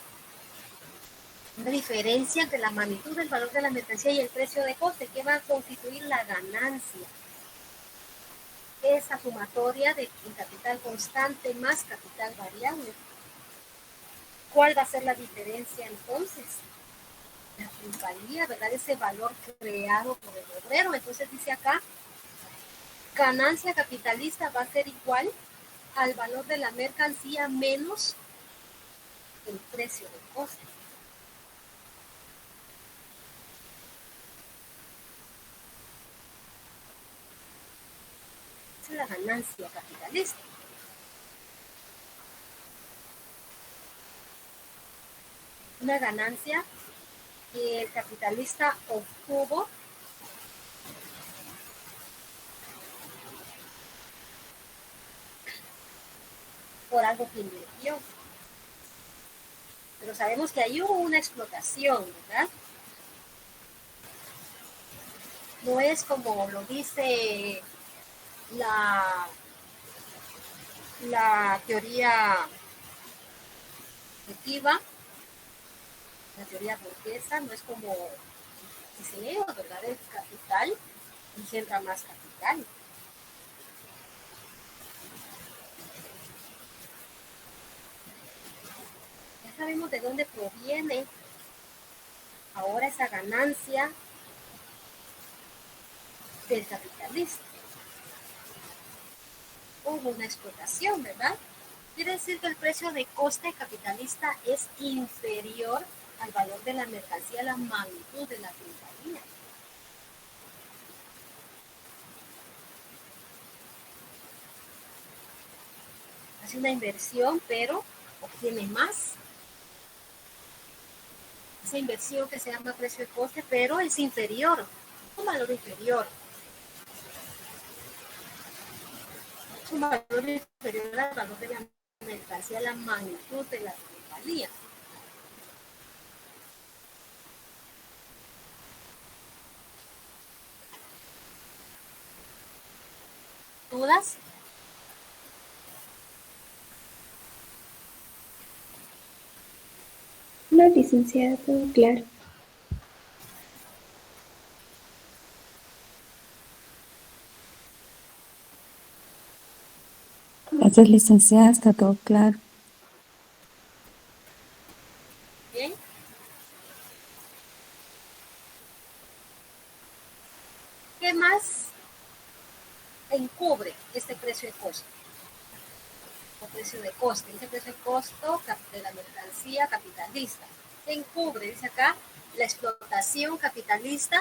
una diferencia entre la magnitud del valor de la mercancía y el precio de coste, que va a constituir la ganancia. Esa sumatoria de capital constante más capital variable. ¿Cuál va a ser la diferencia entonces? La plusvalía, ¿verdad? Ese valor creado por el obrero. Entonces dice acá ganancia capitalista va a ser igual al valor de la mercancía menos el precio de coste. Esa es la ganancia capitalista. Una ganancia que el capitalista obtuvo por algo que invirtió. Pero sabemos que ahí hubo una explotación, ¿verdad? No es como lo dice la teoría objetiva, la teoría burguesa, no es como dice ellos, ¿verdad? El capital engendra más capital. Ya sabemos de dónde proviene ahora esa ganancia del capitalista. Hubo una explotación, ¿verdad? Quiere decir que el precio de coste capitalista es inferior al valor de la mercancía, a la magnitud de la plusvalía. Hace una inversión, pero obtiene más. Esa inversión que se llama precio de coste, pero es inferior, un valor inferior. Es un valor inferior al valor de la mercancía, la magnitud de la plusvalía. ¿Dudas? No, licenciada, todo claro. Gracias, licenciada, está todo claro. Bien. ¿Qué más encubre este precio de costo? O precio de coste, este precio de costo de la mercancía capitalista. Encubre, dice acá, la explotación capitalista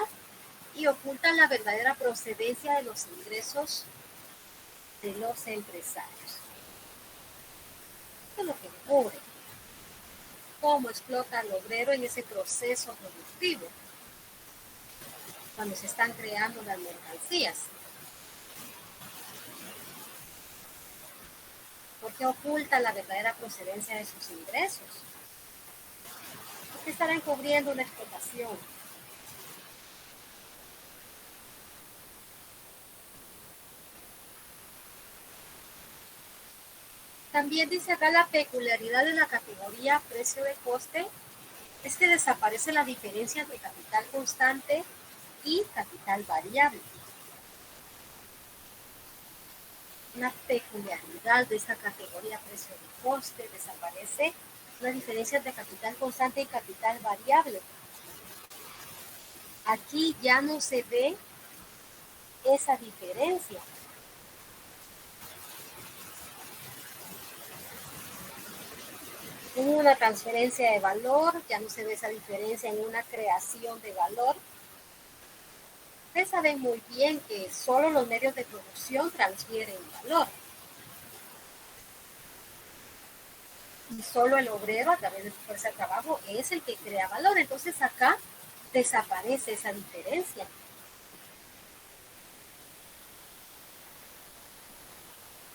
y oculta la verdadera procedencia de los ingresos de los empresarios. Esto es lo que encubre. Cómo explota al obrero en ese proceso productivo cuando se están creando las mercancías. ¿Por qué oculta la verdadera procedencia de sus ingresos? ¿Por qué estará encubriendo una explotación? También dice acá la peculiaridad de la categoría precio de coste es que desaparece la diferencia entre capital constante y capital variable. Una peculiaridad de esta categoría precio de coste, desaparece la diferencia entre capital constante y capital variable. Aquí ya no se ve esa diferencia. En una transferencia de valor, ya no se ve esa diferencia en una creación de valor. Ustedes saben muy bien que solo los medios de producción transfieren valor. Y solo el obrero, a través de su fuerza de trabajo, es el que crea valor. Entonces acá desaparece esa diferencia.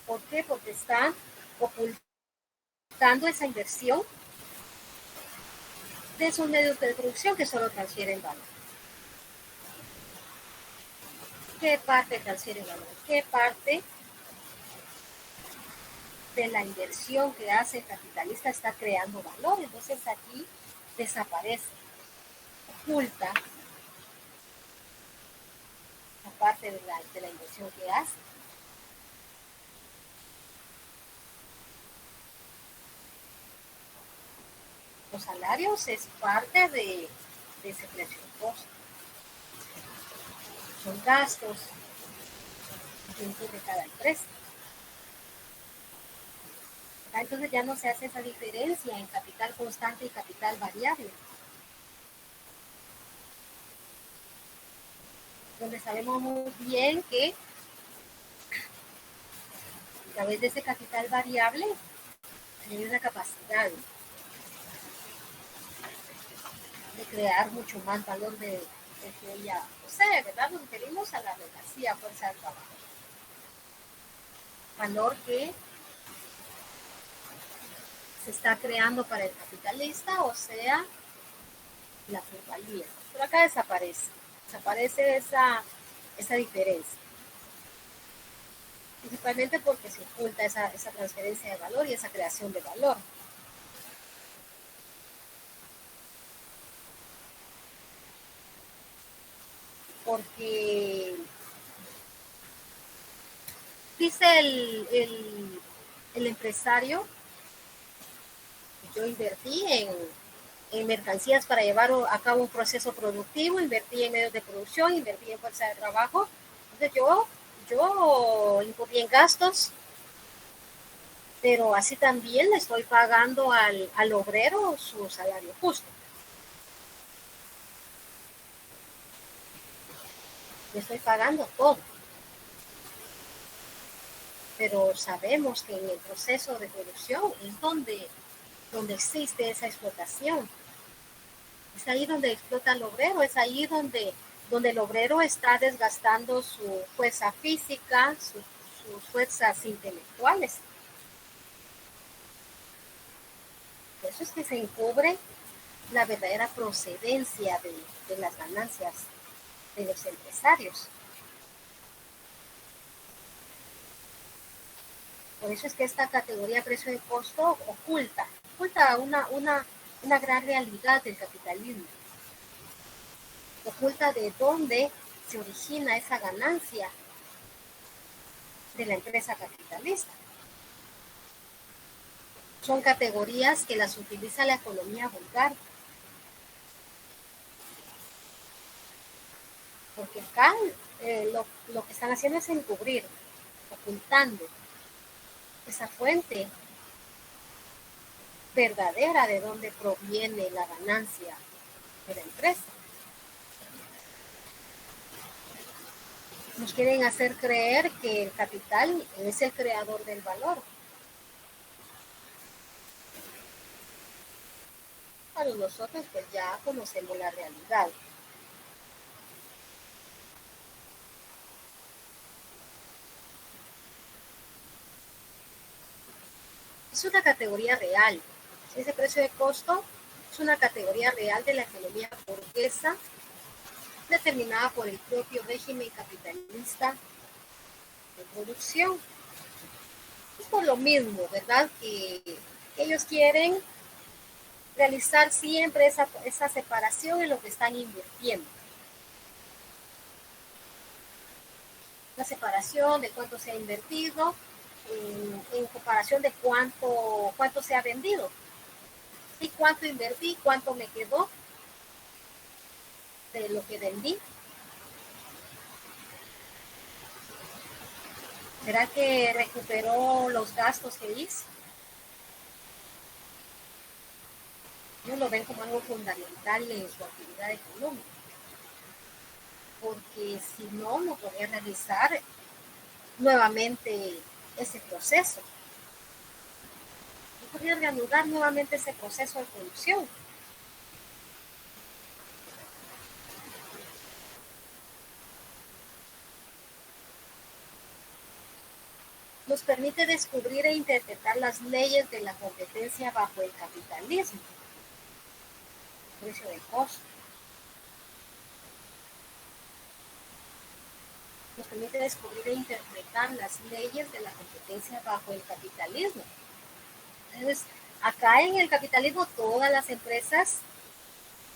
¿Por qué? Porque están ocultando esa inversión de esos medios de producción que solo transfieren valor. ¿Qué parte transfiere valor? ¿Qué parte de la inversión que hace el capitalista está creando valor? Entonces aquí desaparece, oculta la parte de la inversión que hace. Los salarios es parte de ese precio de costo. Son gastos dentro de cada empresa. Entonces ya no se hace esa diferencia en capital constante y capital variable, donde sabemos muy bien que a través de ese capital variable hay una capacidad de crear mucho más valor de que ella posee, ¿verdad? Nos referimos a la mercancía, fuerza de trabajo. Valor que se está creando para el capitalista, o sea, la plusvalía. Pero acá desaparece esa diferencia. Principalmente porque se oculta esa transferencia de valor y esa creación de valor. Porque dice el empresario, yo invertí en mercancías para llevar a cabo un proceso productivo, invertí en medios de producción, invertí en fuerza de trabajo. Entonces yo incurrí en gastos, pero así también le estoy pagando al obrero su salario justo. Le estoy pagando todo. Pero sabemos que en el proceso de producción es donde existe esa explotación. Es ahí donde explota el obrero, es ahí donde el obrero está desgastando su fuerza física, sus fuerzas intelectuales. Por eso es que se encubre la verdadera procedencia de las ganancias de los empresarios. Por eso es que esta categoría precio de costo oculta una gran realidad del capitalismo. Oculta de dónde se origina esa ganancia de la empresa capitalista. Son categorías que las utiliza la economía vulgar. Porque acá lo que están haciendo es encubrir, ocultando esa fuente verdadera de dónde proviene la ganancia de la empresa. Nos quieren hacer creer que el capital es el creador del valor. Para nosotros pues ya conocemos la realidad. Es una categoría real. Ese precio de costo es una categoría real de la economía burguesa determinada por el propio régimen capitalista de producción. Es por lo mismo, ¿verdad? Que ellos quieren realizar siempre esa separación en lo que están invirtiendo. La separación de cuánto se ha invertido en comparación de cuánto se ha vendido. Y cuánto invertí, cuánto me quedó de lo que vendí. ¿Será que recuperó los gastos que hizo? Ellos lo ven como algo fundamental en su actividad económica. Porque si no, no podría realizar nuevamente ese proceso. No podría reanudar nuevamente ese proceso de producción. Nos permite descubrir e interpretar las leyes de la competencia bajo el capitalismo. Precio de costo. Nos permite descubrir e interpretar las leyes de la competencia bajo el capitalismo. Entonces, acá en el capitalismo todas las empresas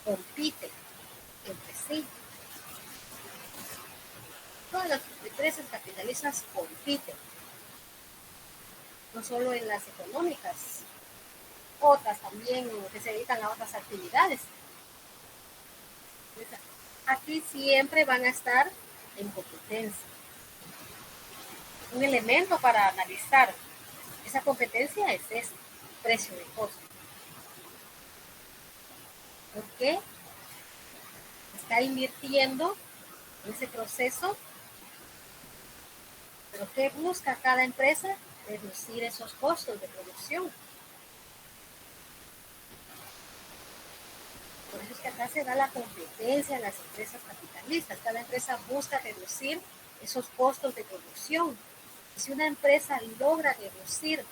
compiten entre sí. Todas las empresas capitalistas compiten. No solo en las económicas, otras también que se dedican a otras actividades. Entonces, aquí siempre van a estar en competencia. un elemento para analizar esa competencia es este, precio de costo. ¿Por qué? Está invirtiendo en ese proceso, pero ¿qué busca cada empresa? Reducir esos costos de producción. Por eso es que acá se da la competencia en las empresas capitalistas. Cada empresa busca reducir esos costos de producción. Y si una empresa logra reducir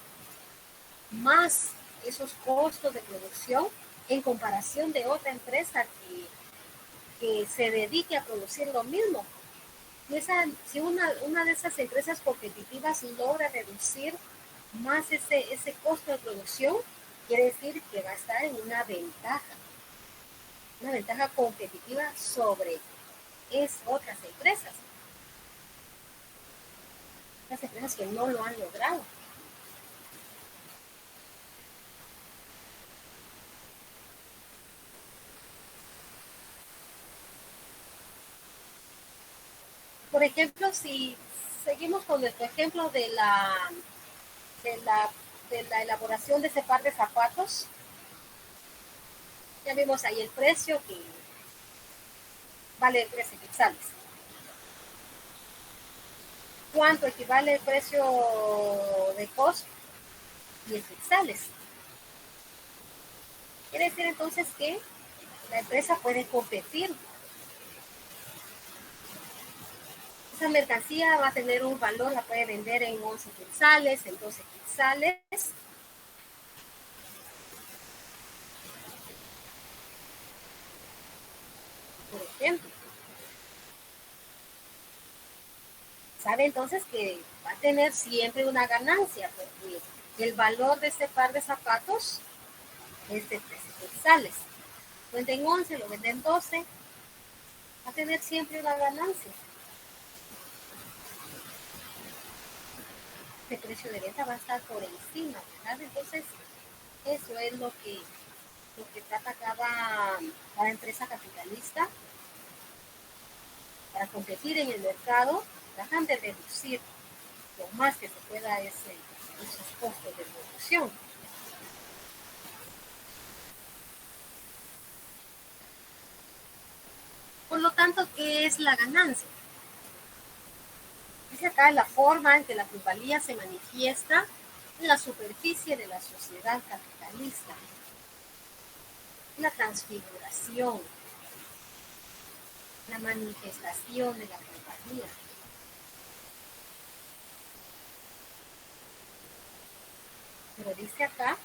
más esos costos de producción en comparación de otra empresa que se dedique a producir lo mismo, si una de esas empresas competitivas logra reducir más ese costo de producción, quiere decir que va a estar en una ventaja competitiva sobre otras empresas. Las empresas que no lo han logrado. Por ejemplo, si seguimos con nuestro ejemplo de la elaboración de ese par de zapatos, ya vimos ahí el precio que vale 13 quetzales. ¿Cuánto equivale el precio de costo? 10 quetzales. Quiere decir entonces que la empresa puede competir. Esa mercancía va a tener un valor, la puede vender en 11 quetzales, en 12 quetzales. Por ejemplo. Sabe entonces que va a tener siempre una ganancia, porque el valor de este par de zapatos es de 13 quetzales. Lo venden 11, lo venden 12, va a tener siempre una ganancia. El precio de venta va a estar por encima, ¿verdad? Entonces, eso es lo que trata cada empresa capitalista para competir en el mercado. Tratan de reducir lo más que se pueda esos costos de producción. Por lo tanto, ¿qué es la ganancia? Dice acá la forma en que la plusvalía se manifiesta en la superficie de la sociedad capitalista. La transfiguración, la manifestación de la plusvalía. Pero dice acá,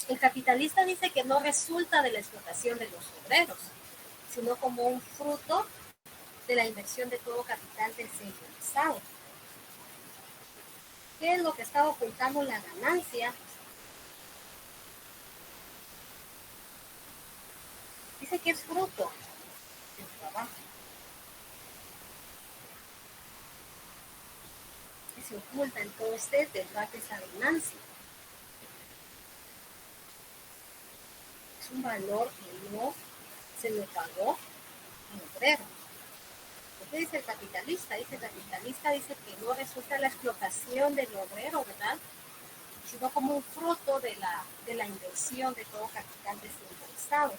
el capitalista dice que no resulta de la explotación de los obreros, sino como un fruto de la inversión de todo capital descentralizado. ¿Qué es lo que está ocultando la ganancia? Dice que es fruto del trabajo. Que se oculta entonces detrás de esa ganancia. Es un valor que no se le pagó al obrero. ¿Qué dice el capitalista? Dice el capitalista dice que no resulta la explotación del obrero, ¿verdad? Sino como un fruto de la inversión de todo capital descentralizado.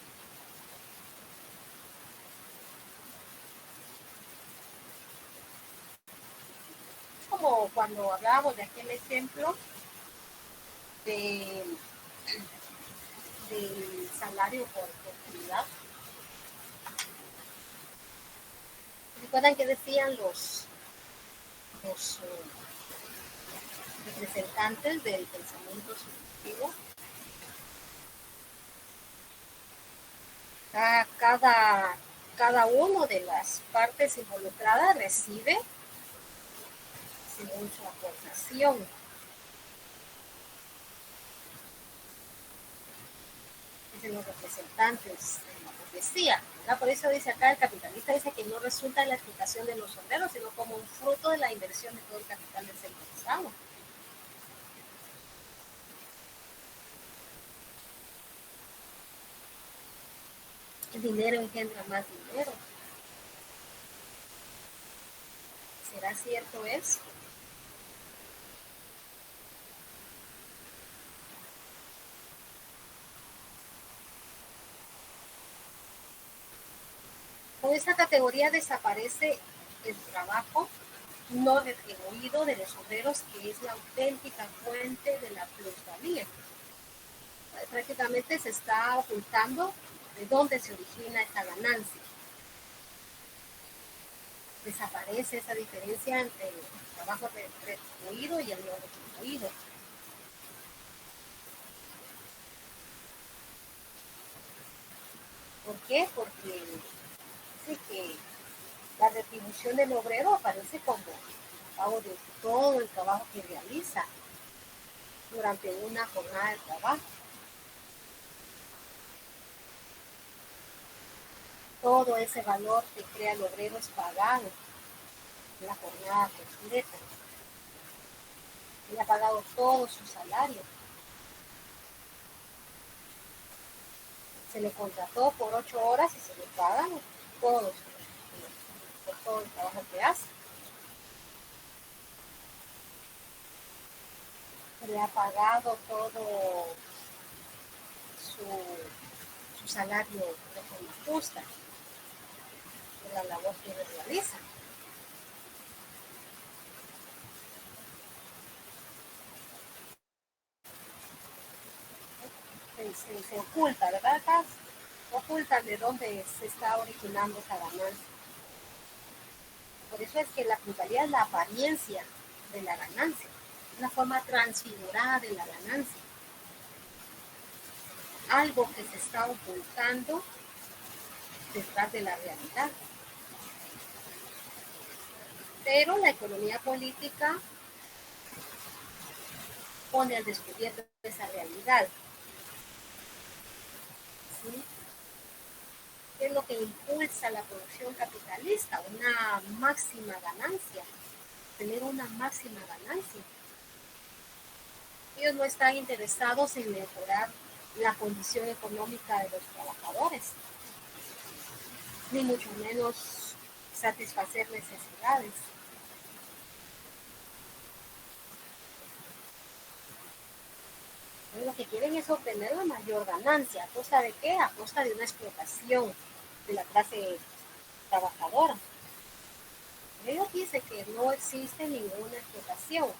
Es como cuando hablábamos de aquel ejemplo del salario por oportunidad. ¿Recuerdan que decían los representantes del pensamiento subjetivo? Cada uno de las partes involucradas recibe según su aportación. Dicen los representantes de la burguesía. Por eso dice acá, el capitalista dice que no resulta en la explotación de los obreros, sino como un fruto de la inversión de todo el capital descentralizado. El dinero engendra más dinero. ¿Será cierto eso? Con esta categoría desaparece el trabajo no retribuido de los obreros, que es la auténtica fuente de la plusvalía. Prácticamente se está ocultando de dónde se origina esta ganancia. Desaparece esa diferencia entre el trabajo retribuido y el no retribuido. ¿Por qué? Porque dice que la retribución del obrero aparece como pago de todo el trabajo que realiza durante una jornada de trabajo. Todo ese valor que crea el obrero es pagado en la jornada completa. Él ha pagado todo su salario. Se le contrató por 8 horas y se le pagan todos por todo el trabajo que hace. Se le ha pagado todo su salario de forma justa de la labor que realiza. Se oculta, ¿verdad? Acá ocultan de dónde se está originando esa ganancia. Por eso es que la plusvalía es la apariencia de la ganancia, una forma transfigurada de la ganancia. Algo que se está ocultando detrás de la realidad. Pero la economía política pone al descubierto esa realidad. ¿Sí? ¿Qué es lo que impulsa la producción capitalista? Una máxima ganancia, tener una máxima ganancia. Ellos no están interesados en mejorar la condición económica de los trabajadores, ni mucho menos satisfacer necesidades. Lo que quieren es obtener la mayor ganancia. ¿A costa de qué? A costa de una explotación de la clase trabajadora. Ellos dicen que no existe ninguna explotación.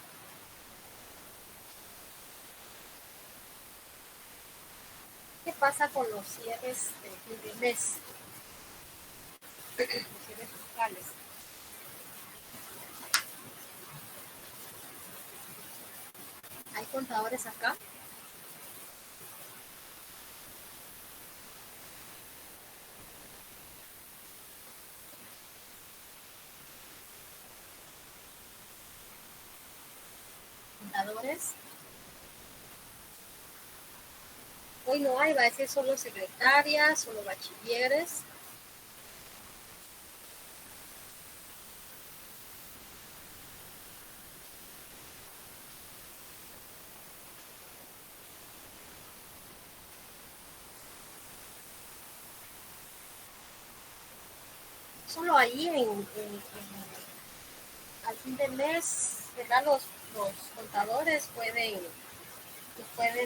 ¿Qué pasa con los cierres del fin de mes? Los cierres fiscales. ¿Hay contadores acá? ¿Contadores? Hoy no hay, va a ser solo secretarias, solo bachilleres. Solo ahí al fin del mes, ¿verdad? Los contadores pueden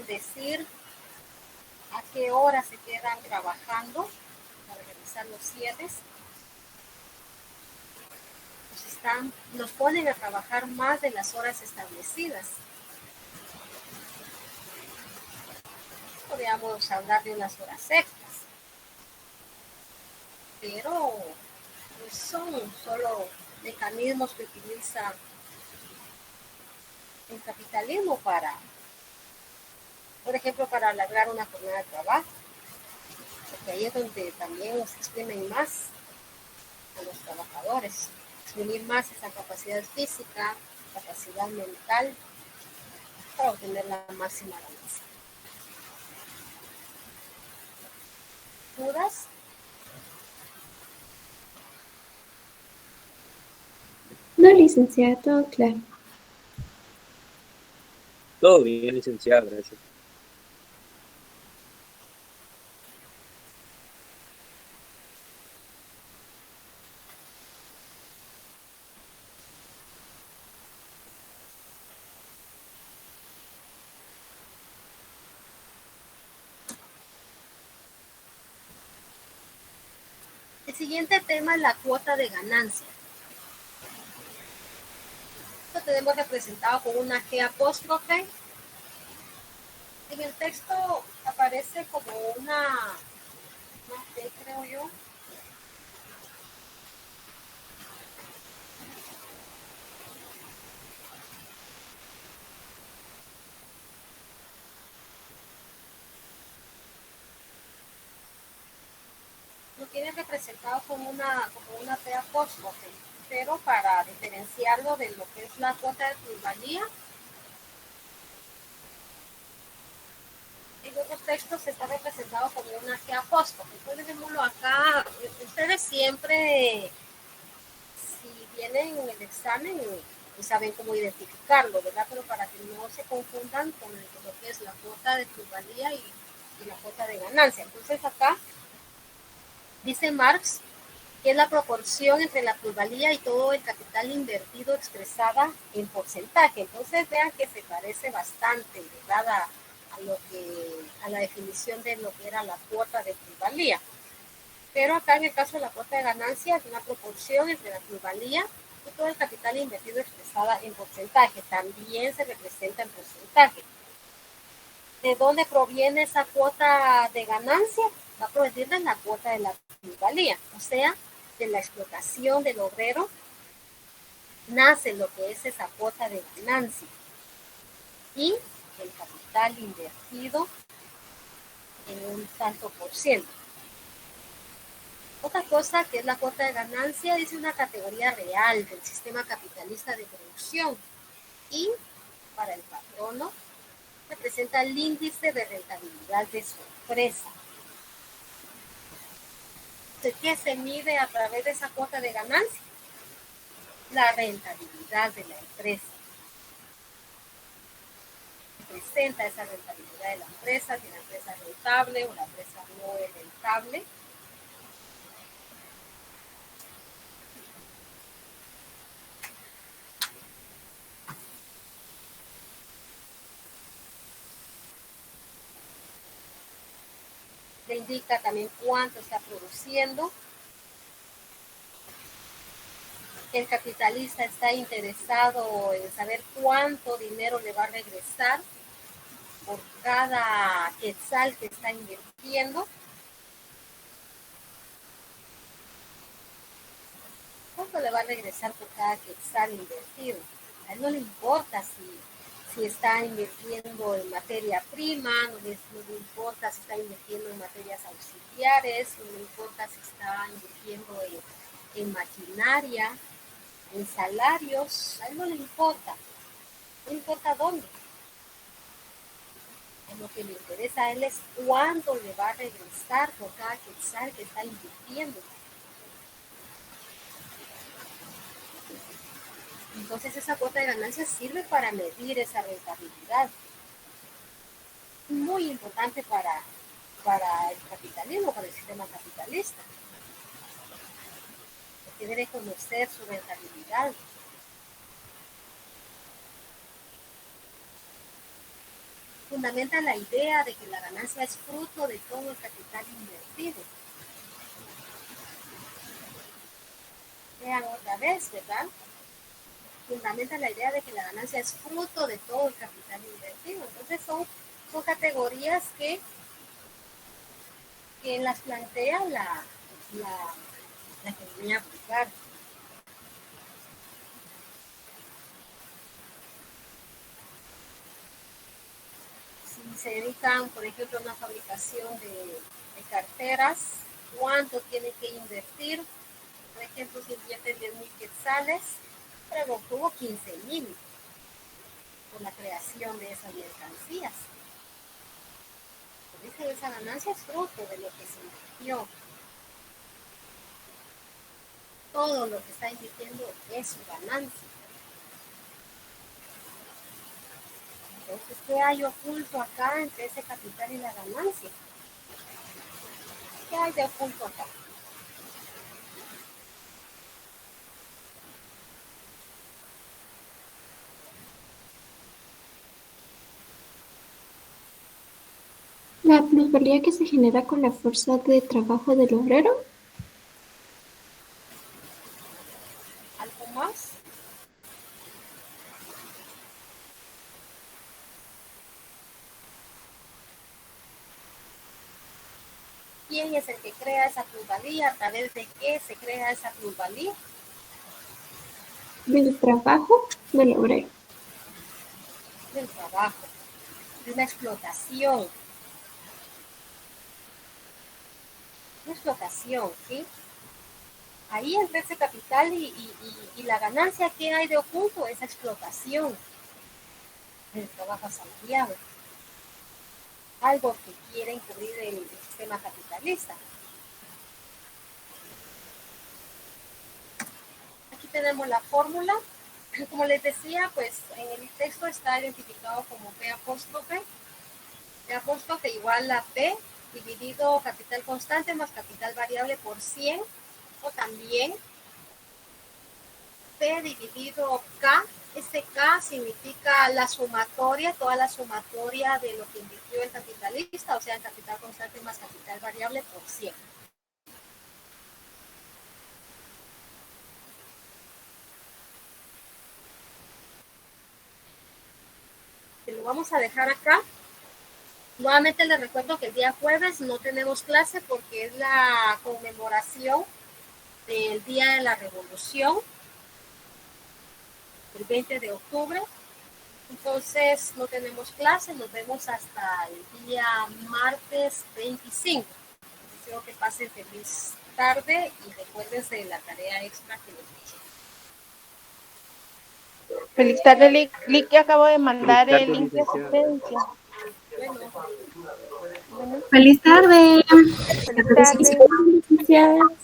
decir a qué hora se quedan trabajando para realizar los cierres. Nos ponen a trabajar más de las horas establecidas. Podríamos hablar de unas horas extras, pero son solo mecanismos que utiliza el capitalismo por ejemplo, para alargar una jornada de trabajo, porque ahí es donde también nos exprimen más a los trabajadores, exprimir más esa capacidad física, capacidad mental, para obtener la máxima ganancia. ¿Dudas? No, licenciada, todo claro. Todo bien, licenciada, gracias. El siguiente tema es la cuota de ganancia. Esto tenemos representado con una G apóstrofe. En el texto aparece como una T, creo yo. Lo tienen representado como una T apóstrofe, pero para diferenciarlo de lo que es la cuota de plusvalía, en otros textos está representado como una G apóstrofe. Entonces, dejémoslo acá. Ustedes siempre, si vienen en el examen, pues saben cómo identificarlo, ¿verdad? Pero para que no se confundan con lo que es la cuota de plusvalía y la cuota de ganancia. Entonces, acá dice Marx que es la proporción entre la plusvalía y todo el capital invertido expresada en porcentaje. Entonces vean que se parece bastante, ¿verdad? A la definición de lo que era la cuota de plusvalía. Pero acá en el caso de la cuota de ganancia es una proporción entre la plusvalía y todo el capital invertido expresada en porcentaje. También se representa en porcentaje. ¿De dónde proviene esa cuota de ganancia? Va a provenir de la cuota de la plusvalía, o sea, de la explotación del obrero, nace lo que es esa cuota de ganancia y el capital invertido en un tanto por ciento. Otra cosa que es la cuota de ganancia es una categoría real del sistema capitalista de producción y para el patrono representa el índice de rentabilidad de su empresa. ¿De qué se mide a través de esa cuota de ganancia? La rentabilidad de la empresa. Representa esa rentabilidad de la empresa, si la empresa es rentable o la empresa no es rentable. Le indica también cuánto está produciendo. El capitalista está interesado en saber cuánto dinero le va a regresar por cada quetzal que está invirtiendo. ¿Cuánto le va a regresar por cada quetzal invertido? A él no le importa si está invirtiendo en materia prima, no le importa si está invirtiendo en materias auxiliares, no le importa si está invirtiendo en maquinaria, en salarios, a él no le importa. No importa dónde. Lo que le interesa a él es cuánto le va a regresar por cada quetzal que está invirtiendo. Entonces esa cuota de ganancia sirve para medir esa rentabilidad. Muy importante para el capitalismo, para el sistema capitalista. Porque debe conocer su rentabilidad. Fundamenta la idea de que la ganancia es fruto de todo el capital invertido. Vean otra vez, ¿verdad? Fundamenta la idea de que la ganancia es fruto de todo el capital invertido. Entonces son categorías que las plantea la economía aplicada. Si se dedican, por ejemplo, a una fabricación de carteras, ¿cuánto tiene que invertir? Por ejemplo, si invierte 10,000 quetzales, pero obtuvo 15,000 por la creación de esas mercancías. Entonces, esa ganancia es fruto de lo que se invirtió. Todo lo que está invirtiendo es su ganancia. Entonces, ¿qué hay oculto acá entre ese capital y la ganancia? ¿Qué hay de oculto acá? La plusvalía que se genera con la fuerza de trabajo del obrero. ¿Quién es el que crea esa plusvalía? ¿A través de qué se crea esa plusvalía? Del trabajo del obrero. Del trabajo, de una explotación. Una explotación, ¿sí? Ahí entre ese capital y la ganancia que hay de oculto, esa explotación del trabajo asalariado. Algo que quiere cubrir el sistema capitalista. Aquí tenemos la fórmula. Como les decía, pues en el texto está identificado como P apóstrofe. P apóstrofe igual a P dividido capital constante más capital variable por 100. O también P dividido K. Este K significa la sumatoria, toda la sumatoria de lo que invirtió el capitalista, o sea, el capital constante más capital variable por 100. Lo vamos a dejar acá. Nuevamente les recuerdo que el día jueves no tenemos clase porque es la conmemoración del Día de la Revolución, el 20 de octubre. Entonces no tenemos clase, nos vemos hasta el día martes 25. Deseo que pasen feliz tarde y recuérdense de la tarea extra que les dije. Feliz tarde, Lick, que acabo de mandar Feliz tarde, el link de licenciada. asistencia. Bueno, Feliz tarde. Feliz tarde. Licenciadas.